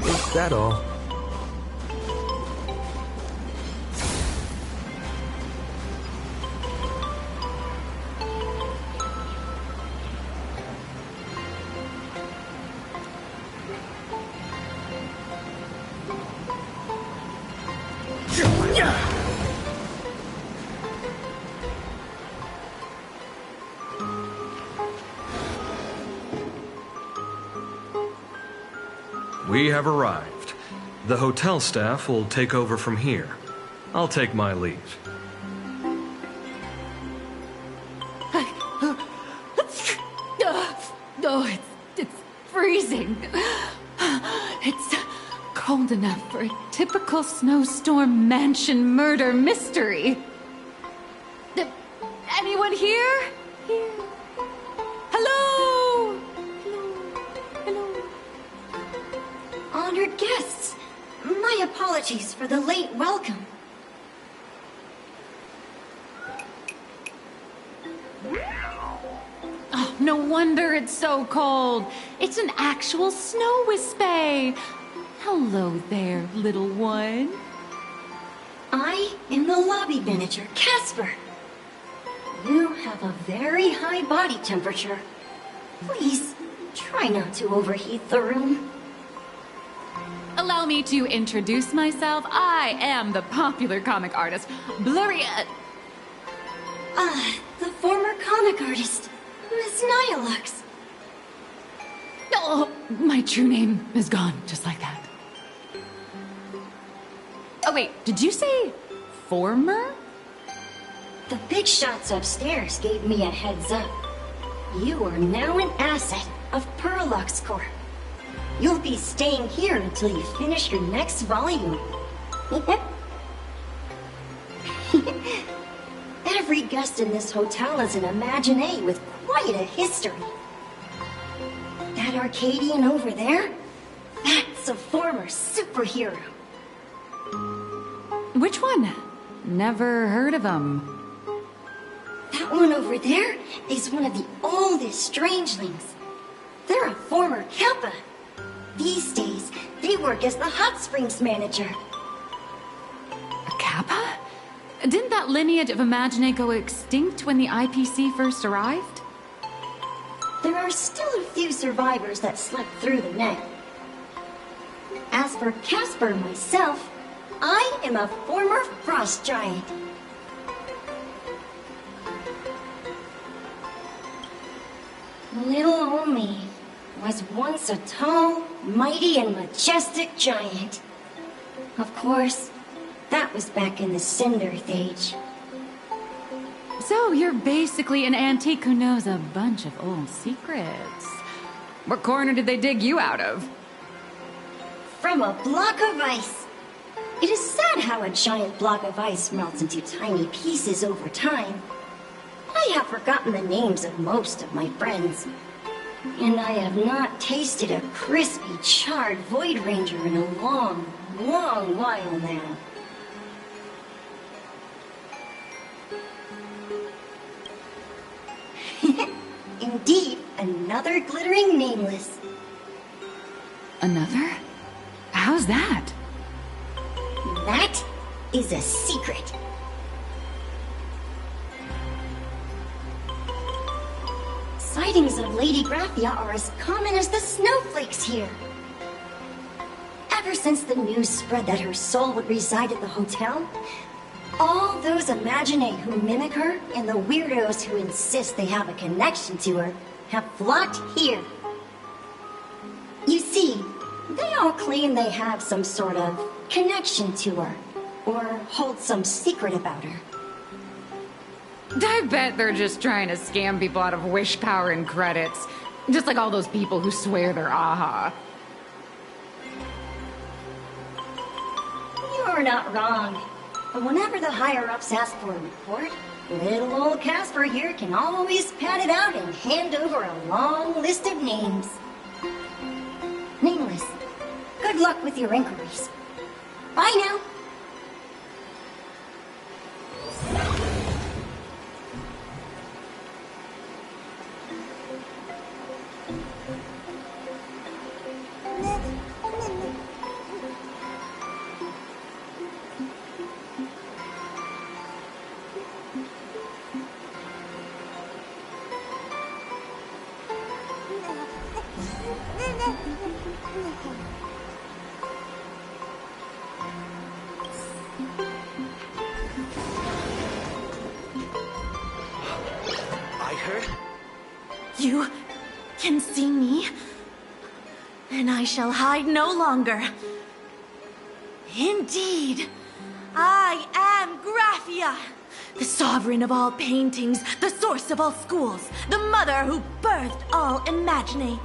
Speaker 1: Is that all?
Speaker 3: We have arrived. The hotel staff will take over from here. I'll take my leave.
Speaker 9: cold enough for a typical snowstorm mansion murder mystery. Anyone here? Here. Hello? Hello?
Speaker 10: Honored guests, my apologies for the late welcome.
Speaker 9: Oh, no wonder it's so cold. It's an actual snow wispy. Hello there, little one.
Speaker 10: I am the lobby manager, Casper. You have a very high body temperature. Please, try not to overheat the room.
Speaker 9: Allow me to introduce myself. I am the popular comic artist, Blurria.
Speaker 10: The former comic artist, Miss Nihilux.
Speaker 9: Oh, my true name is gone, just like that. Oh wait, did you say former?
Speaker 10: The big shots upstairs gave me a heads up. You are now an asset of Perlux Corp. You'll be staying here until you finish your next volume. Every guest in this hotel is an Imaginé with quite a history. That Arcadian over there? That's a former superhero.
Speaker 9: Which one? Never heard of him.
Speaker 10: That one over there is one of the oldest strangelings. They're a former Kappa. These days, they work as the hot springs manager.
Speaker 9: A Kappa? Didn't that lineage of Imaginé go extinct when the IPC first arrived?
Speaker 10: There are still a few survivors that slipped through the net. As for Casper myself, I am a former frost giant. Little old me was once a tall, mighty, and majestic giant. Of course, that was back in the Cinder Age.
Speaker 9: So you're basically an antique who knows a bunch of old secrets. What corner did they dig you out of?
Speaker 10: From a block of ice. It is sad how a giant block of ice melts into tiny pieces over time. I have forgotten the names of most of my friends. And I have not tasted a crispy, charred Void Ranger in a long, long while now. Indeed, another glittering nameless.
Speaker 9: Another? How's that?
Speaker 10: That is a secret. Sightings of Lady Graphia are as common as the snowflakes here. Ever since the news spread that her soul would reside at the hotel, all those Imaginé who mimic her and the weirdos who insist they have a connection to her have flocked here. You see, they all claim they have some sort of connection to her, or hold some secret about her.
Speaker 9: I bet they're just trying to scam people out of wish power and credits. Just like all those people who swear they're AHA.
Speaker 10: You're not wrong. But whenever the higher-ups ask for a report, little old Casper here can always pad it out and hand over a long list of names. Nameless, good luck with your inquiries. Bye now.
Speaker 17: You can see me, and I shall hide no longer. Indeed, I am Graphia, the sovereign of all paintings, the source of all schools, the mother who birthed all Imaginé.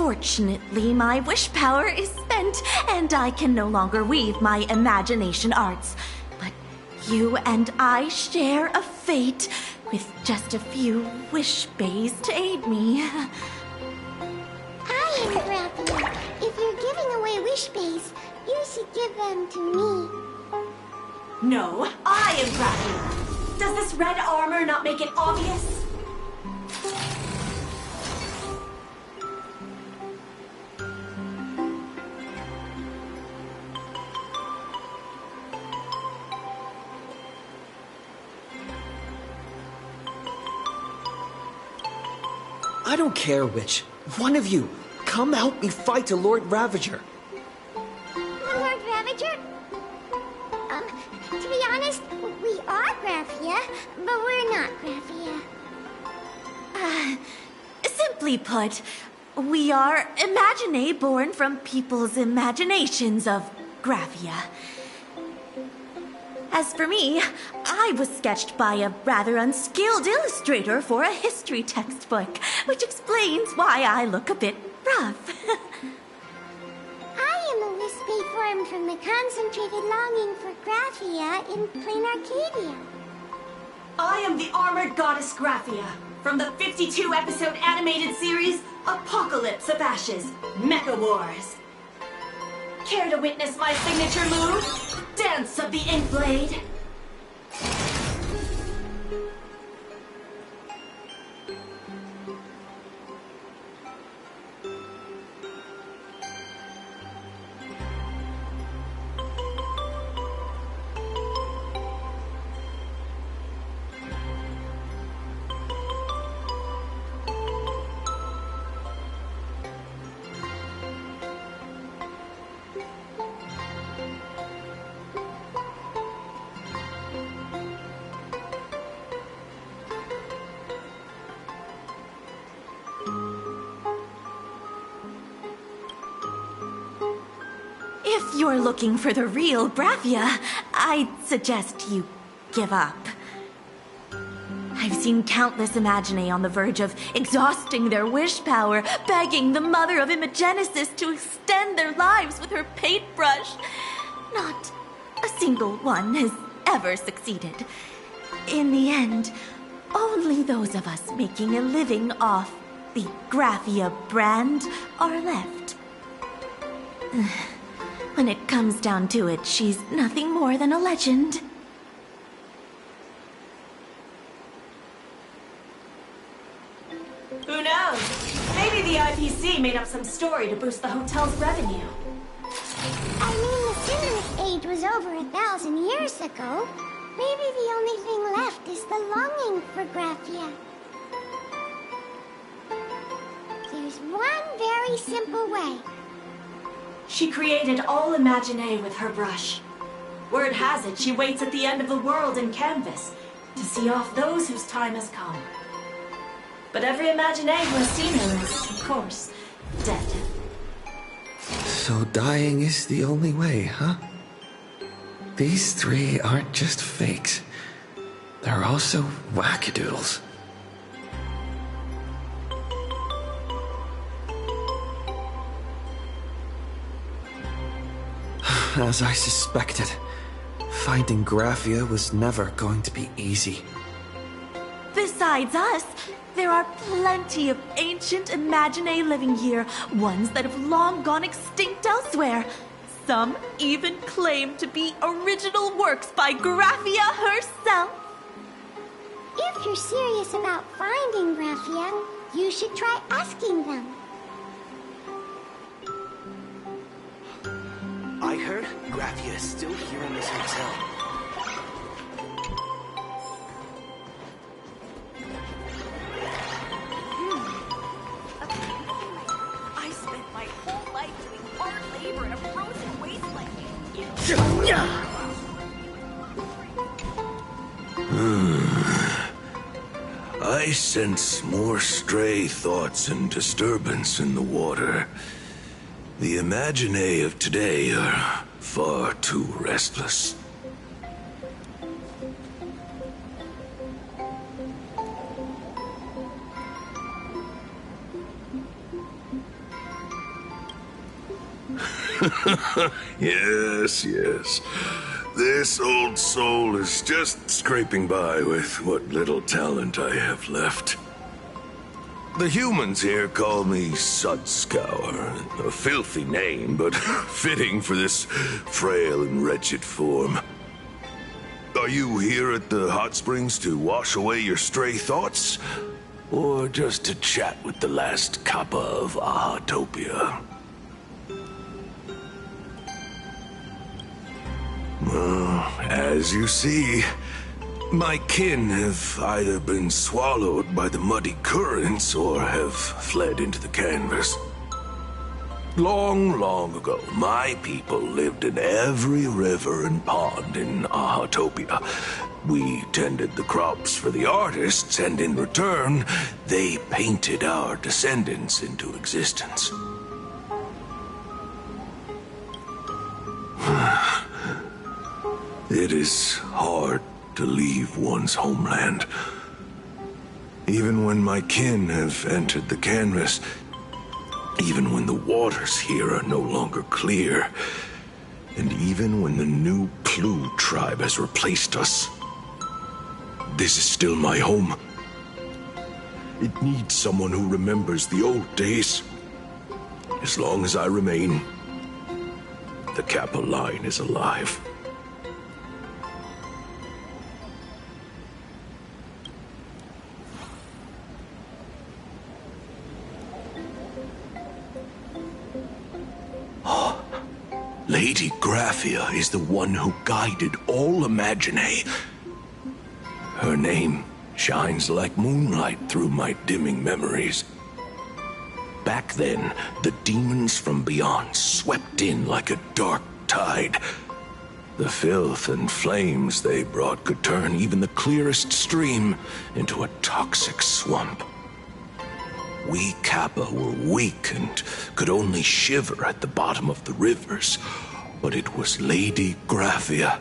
Speaker 7: Unfortunately, my wish power is spent, and I can no longer weave my imagination arts. But you and I share a fate, with just a few wish bays to aid me.
Speaker 17: I am Graphia. If you're giving away wish bays, you should give them to me.
Speaker 7: No, I am Graphia. Does this red armor not make it obvious?
Speaker 14: I don't care which. One of you, come help me fight the Lord Ravager.
Speaker 17: Lord Ravager? To be honest, we are Graphia, but we're not Graphia.
Speaker 7: Simply put, we are Imaginae born from people's imaginations of Graphia. As for me, I was sketched by a rather unskilled illustrator for a history textbook, which explains why I look a bit rough.
Speaker 17: I am a wispy formed from the concentrated longing for Graphia in plain Arcadia.
Speaker 7: I am the armored goddess Graphia from the 52-episode animated series Apocalypse of Ashes, Mecha Wars. Care to witness my signature move? Dance of the Inkblade. If you're looking for the real Graphia, I'd suggest you give up. I've seen countless Imaginae on the verge of exhausting their wish power, begging the mother of Imagenesis to extend their lives with her paintbrush. Not a single one has ever succeeded. In the end, only those of us making a living off the Graphia brand are left. When it comes down to it, she's nothing more than a legend. Who knows? Maybe the IPC made up some story to boost the hotel's revenue.
Speaker 17: I mean, the Cinnamon Age was over 1,000 years ago. Maybe the only thing left is the longing for Graphia. There's one very simple way.
Speaker 7: She created all Imaginae with her brush. Word has it she waits at the end of the world in canvas to see off those whose time has come. But every Imaginae who has seen her is, of course, dead.
Speaker 1: So dying is the only way, huh? These three aren't just fakes. They're also wackadoodles. As I suspected, finding Graphia was never going to be easy.
Speaker 7: Besides us, there are plenty of ancient Imaginae living here, ones that have long gone extinct elsewhere. Some even claim to be original works by Graphia herself.
Speaker 17: If you're serious about finding Graphia, you should try asking them.
Speaker 23: I heard Graphia is still here in this hotel.
Speaker 22: I spent my whole life doing hard labor in a frozen wasteland.
Speaker 21: I sense more stray thoughts and disturbance in the water. The Imaginae of today are far too restless. Yes, yes. This old soul is just scraping by with what little talent I have left. The humans here call me Sudscour, a filthy name, but fitting for this frail and wretched form. Are you here at the hot springs to wash away your stray thoughts? Or just to chat with the last kappa of Ahatopia? Well, as you see, my kin have either been swallowed by the muddy currents or have fled into the canvas. Long, long ago, my people lived in every river and pond in Ahatopia. We tended the crops for the artists, and in return, they painted our descendants into existence. It is hard to leave one's homeland. Even when my kin have entered the canvas, even when the waters here are no longer clear, and even when the new Plu tribe has replaced us, this is still my home. It needs someone who remembers the old days. As long as I remain, the Kappa line is alive. Lady Graphia is the one who guided all Imaginae. Her name shines like moonlight through my dimming memories. Back then, the demons from beyond swept in like a dark tide. The filth and flames they brought could turn even the clearest stream into a toxic swamp. We Kappa were weak and could only shiver at the bottom of the rivers, but it was Lady Graphia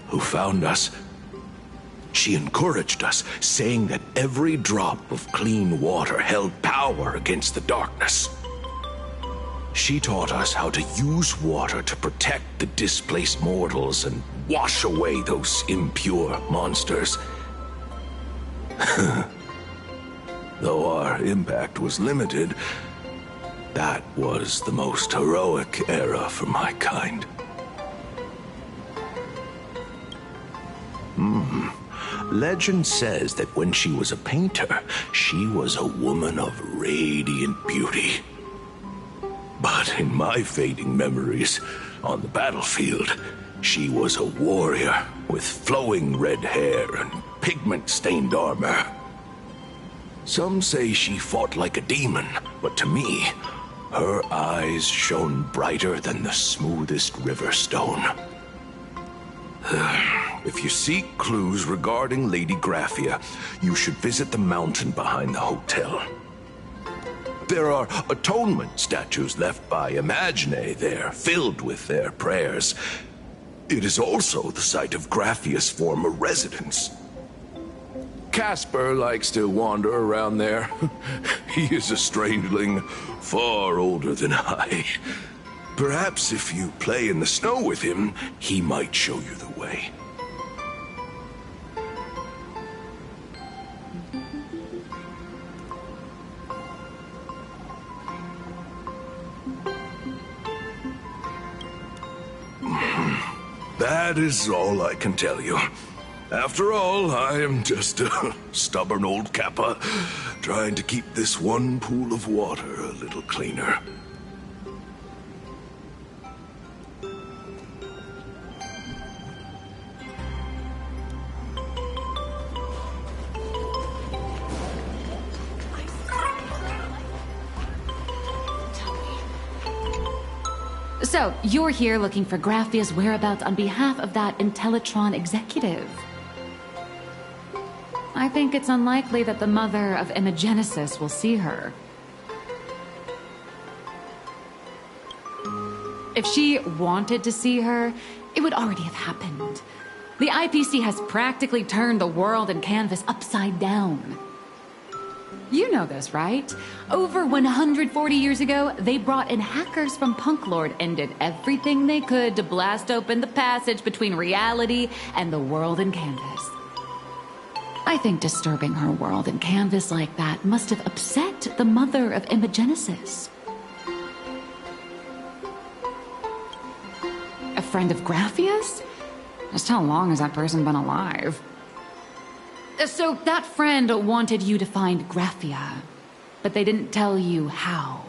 Speaker 21: who found us. She encouraged us, saying that every drop of clean water held power against the darkness. She taught us how to use water to protect the displaced mortals and wash away those impure monsters. Though our impact was limited, that was the most heroic era for my kind. Legend says that when she was a painter, she was a woman of radiant beauty. But in my fading memories, on the battlefield, she was a warrior with flowing red hair and pigment-stained armor. Some say she fought like a demon, but to me, her eyes shone brighter than the smoothest river stone. If you seek clues regarding Lady Graphia, you should visit the mountain behind the hotel. There are atonement statues left by Imaginae there, filled with their prayers. It is also the site of Graphia's former residence. Casper likes to wander around there. He is a strangeling, far older than I. Perhaps if you play in the snow with him, he might show you the way. That is all I can tell you. After all, I am just a stubborn old Kappa, trying to keep this one pool of water a little cleaner.
Speaker 9: So, you're here looking for Graphia's whereabouts on behalf of that Intellitron executive. I think it's unlikely that the mother of Imagenesis will see her. If she wanted to see her, it would already have happened. The IPC has practically turned the world and canvas upside down. You know this, right? Over 140 years ago, they brought in hackers from Punklord and did everything they could to blast open the passage between reality and the world in Canvas. I think disturbing her world in Canvas like that must have upset the mother of Imogenesis. A friend of Graphia's? Just how long has that person been alive? So that friend wanted you to find Graphia, but they didn't tell you how.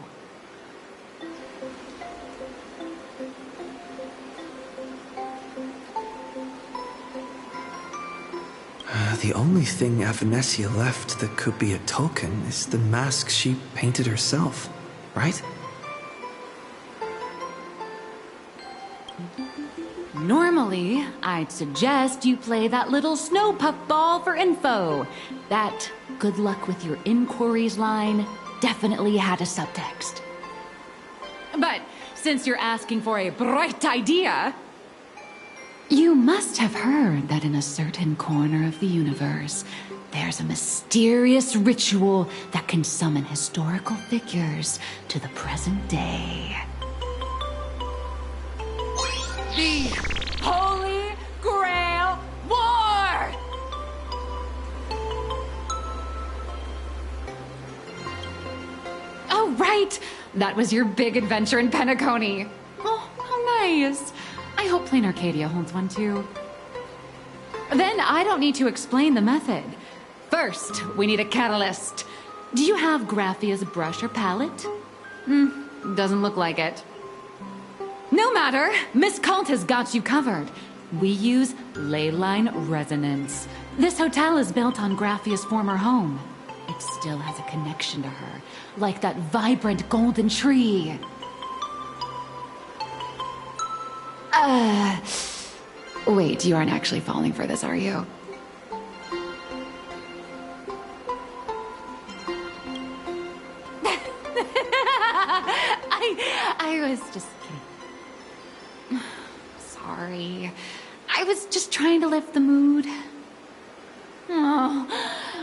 Speaker 1: The only thing Avanesia left that could be a token is the mask she painted herself, right?
Speaker 9: Normally, I'd suggest you play that little snow puffball for info. That good luck with your inquiries line definitely had a subtext. But since you're asking for a bright idea, you must have heard that in a certain corner of the universe, there's a mysterious ritual that can summon historical figures to the present day. The Holy Grail War! Oh, right! That was your big adventure in Penacony. Oh, how nice. I hope Plain Arcadia holds one too. Then I don't need to explain the method. First, we need a catalyst. Do you have Graphia's brush or palette? Doesn't look like it. No matter, Miss Cult has got you covered. We use leyline resonance. This hotel is built on Graphia's former home. It still has a connection to her, like that vibrant golden tree. Wait, you aren't actually falling for this, are you? I was just kidding. Sorry. I was just trying to lift the mood. Oh,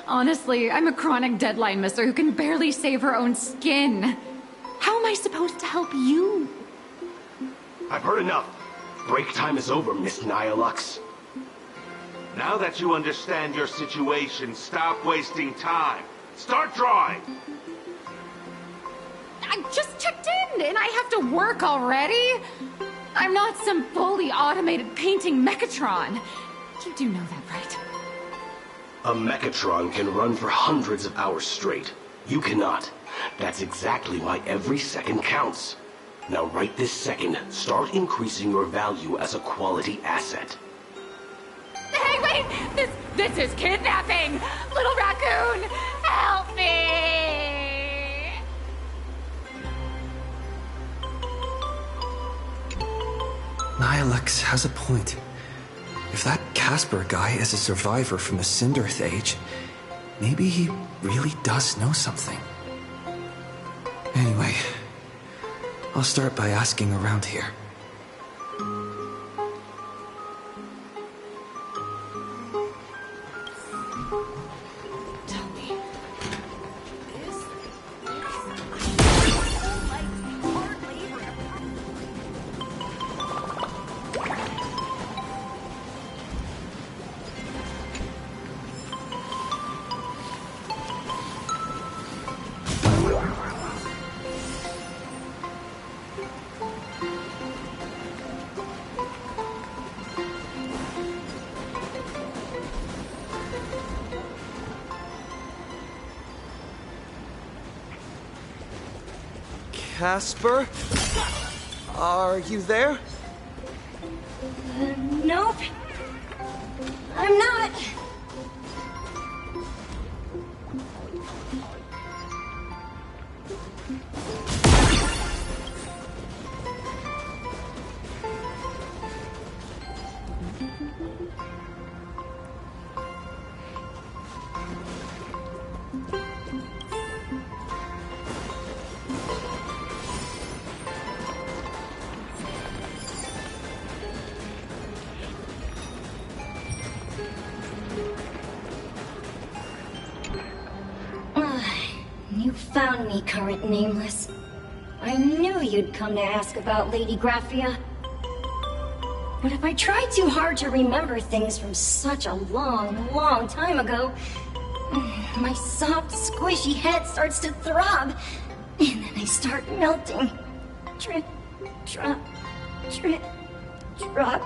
Speaker 9: honestly, I'm a chronic deadline misser who can barely save her own skin. How am I supposed to help you?
Speaker 5: I've heard enough. Break time is over, Miss Nihilux.
Speaker 15: Now that you understand your situation, stop wasting time. Start drawing!
Speaker 9: I just checked in, and I have to work already? I'm not some fully automated painting Mechatron. You do know that, right?
Speaker 5: A Mechatron can run for hundreds of hours straight. You cannot. That's exactly why every second counts. Now right this second, start increasing your value as a quality asset.
Speaker 9: Hey, wait! This is kidnapping! Little raccoon, help me!
Speaker 1: Nihilux has a point. If that Casper guy is a survivor from the Cinderth Age, maybe he really does know something. Anyway, I'll start by asking around here.
Speaker 14: Casper? Are you there?
Speaker 10: Nope. I'm not. found me, current nameless. I knew you'd come to ask about Lady Graphia. But if I try too hard to remember things from such a long, long time ago, my soft, squishy head starts to throb, and then I start melting. Drip, drop, drip, drop.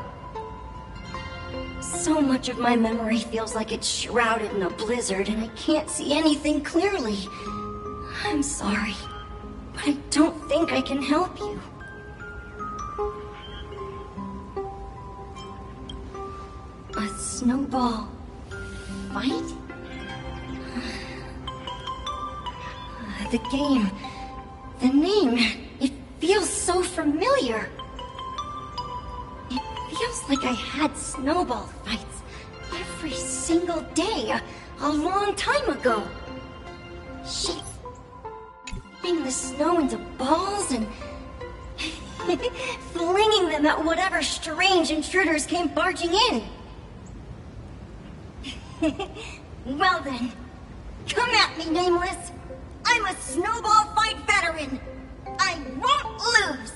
Speaker 10: So much of my memory feels like it's shrouded in a blizzard, and I can't see anything clearly. I'm sorry, but I don't think I can help you. A snowball fight? The game, the name, it feels so familiar. It feels like I had snowball fights every single day a long time ago. Shaping the snow into balls and flinging them at whatever strange intruders came barging in. Well then, come at me, Nameless. I'm a snowball fight veteran. I won't lose.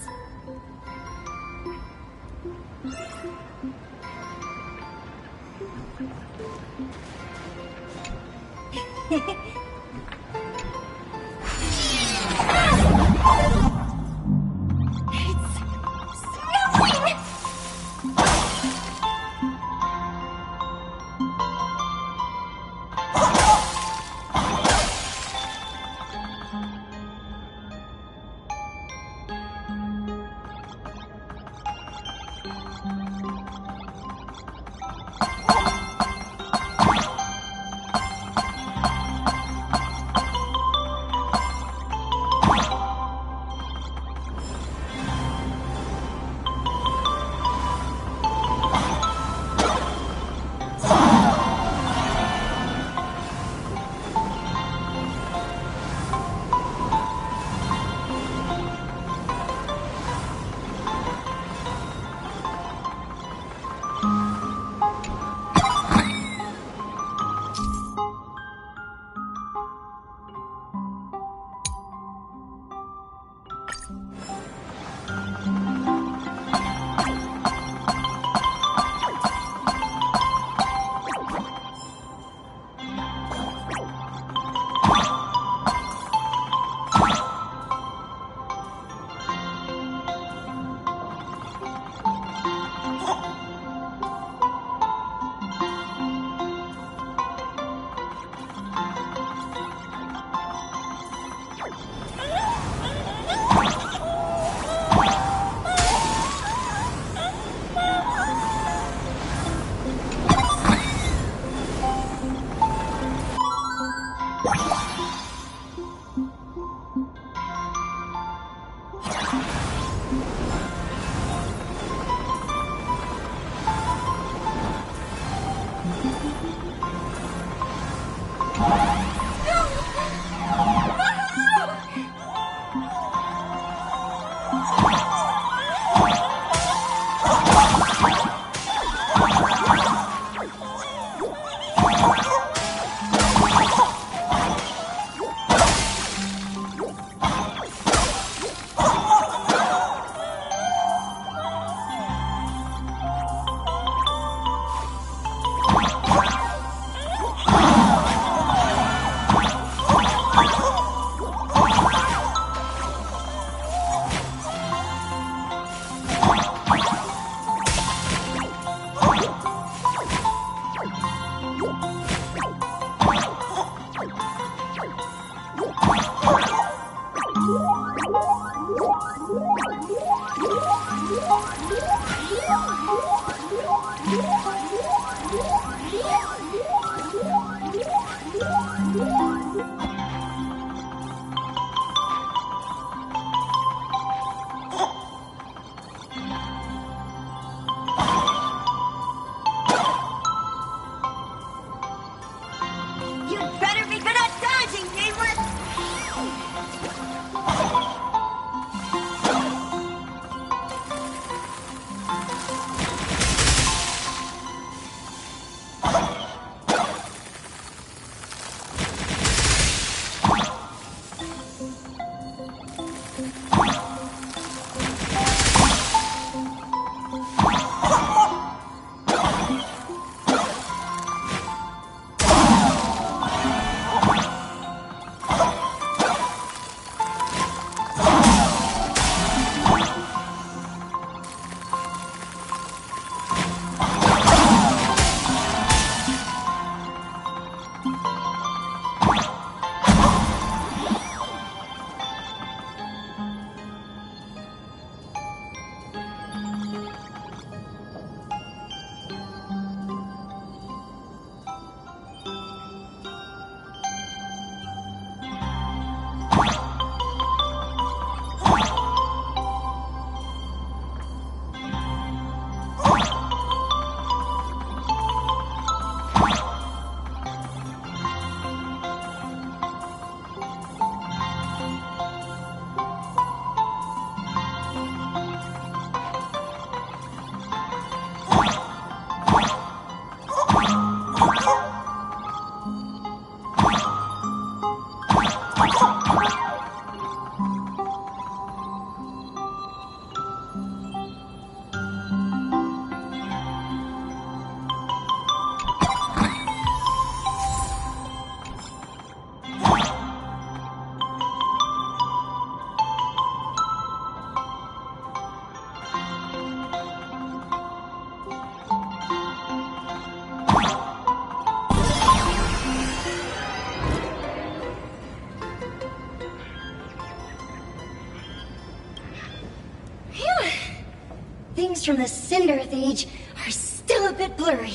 Speaker 10: from the Cinderth Age are still a bit blurry.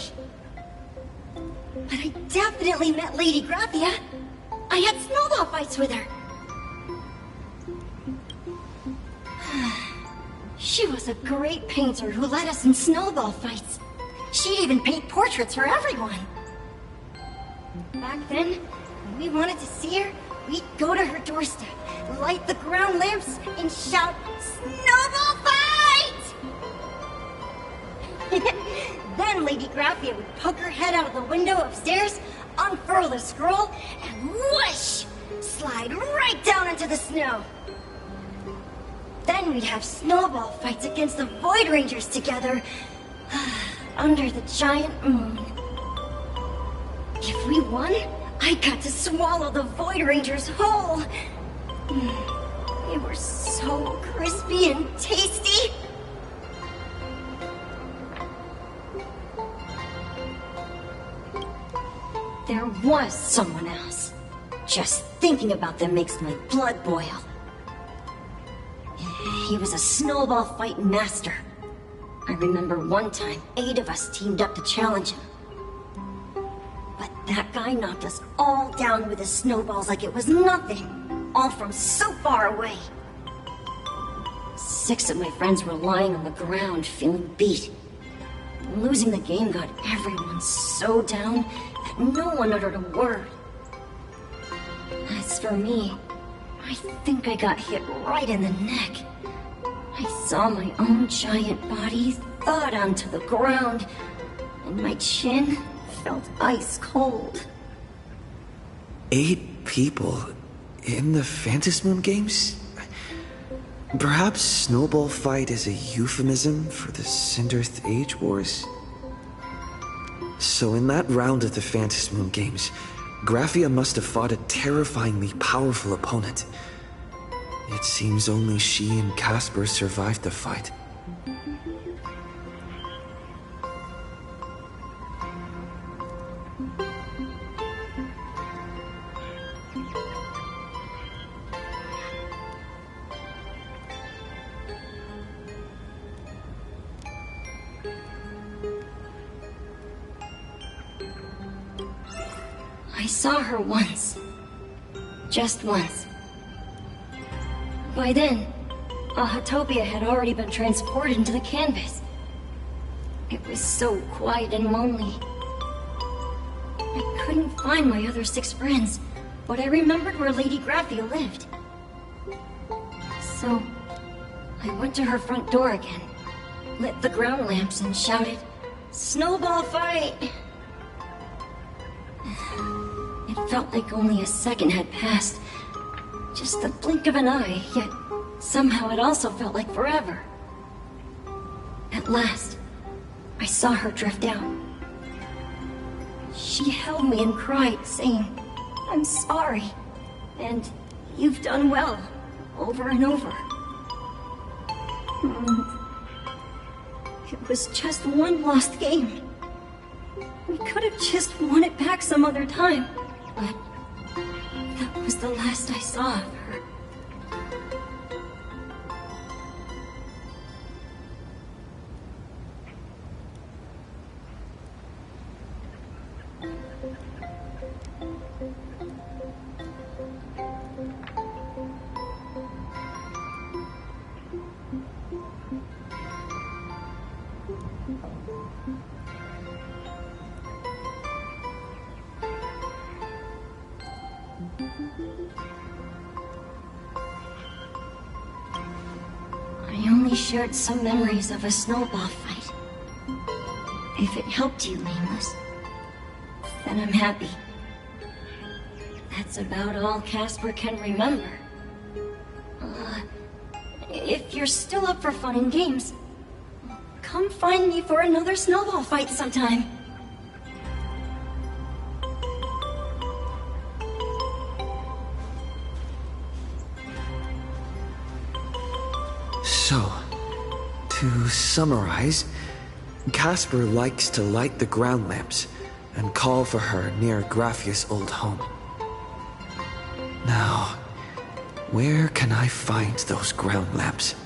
Speaker 10: But I definitely met Lady Graphia. I had snowball fights with her. She was a great painter who led us in snowball fights. She'd even paint portraits for everyone. Back then, when we wanted to see her, we'd go to her doorstep, light the ground lamps, and shout, "Snowball fight!" Then Lady Graphia would poke her head out of the window upstairs, unfurl the scroll, and whoosh! Slide right down into the snow. Then we'd have snowball fights against the Void Rangers together, under the giant moon. If we won, I got to swallow the Void Rangers whole. They were so crispy and tasty. There was someone else. Just thinking about them makes my blood boil. He was a snowball fight master. I remember one time 8 of us teamed up to challenge him. But that guy knocked us all down with his snowballs like it was nothing, all from so far away. 6 of my friends were lying on the ground feeling beat. Losing the game got everyone so down that no one uttered a word. As for me, I think I got hit right in the neck. I saw my own giant body thud onto the ground, and my chin felt ice cold.
Speaker 1: 8 people in the Phantasmoon games? Perhaps Snowball Fight is a euphemism for the Cinderth Age Wars? So in that round of the Phantasmoon games, Graphia must have fought a terrifyingly powerful opponent. It seems only she and Casper survived the fight.
Speaker 10: I saw her once. Just once. By then, Ahatopia had already been transported into the canvas. It was so quiet and lonely. I couldn't find my other 6 friends, but I remembered where Lady Graphia lived. So, I went to her front door again, lit the ground lamps and shouted, "Snowball fight!" It felt like only a second had passed. Just the blink of an eye, yet somehow it also felt like forever. At last, I saw her drift out. She held me and cried, saying, "I'm sorry, and you've done well," over and over. It was just one lost game. We could have just won it back some other time, but that was the last I saw of her. I only shared some memories of a snowball fight. If it helped you, Nameless, then I'm happy. That's about all Casper can remember. If you're still up for fun and games, come find me for another snowball fight sometime.
Speaker 1: So, to summarize, Casper likes to light the ground lamps and call for her near Graphia's old home. Now, where can I find those ground lamps?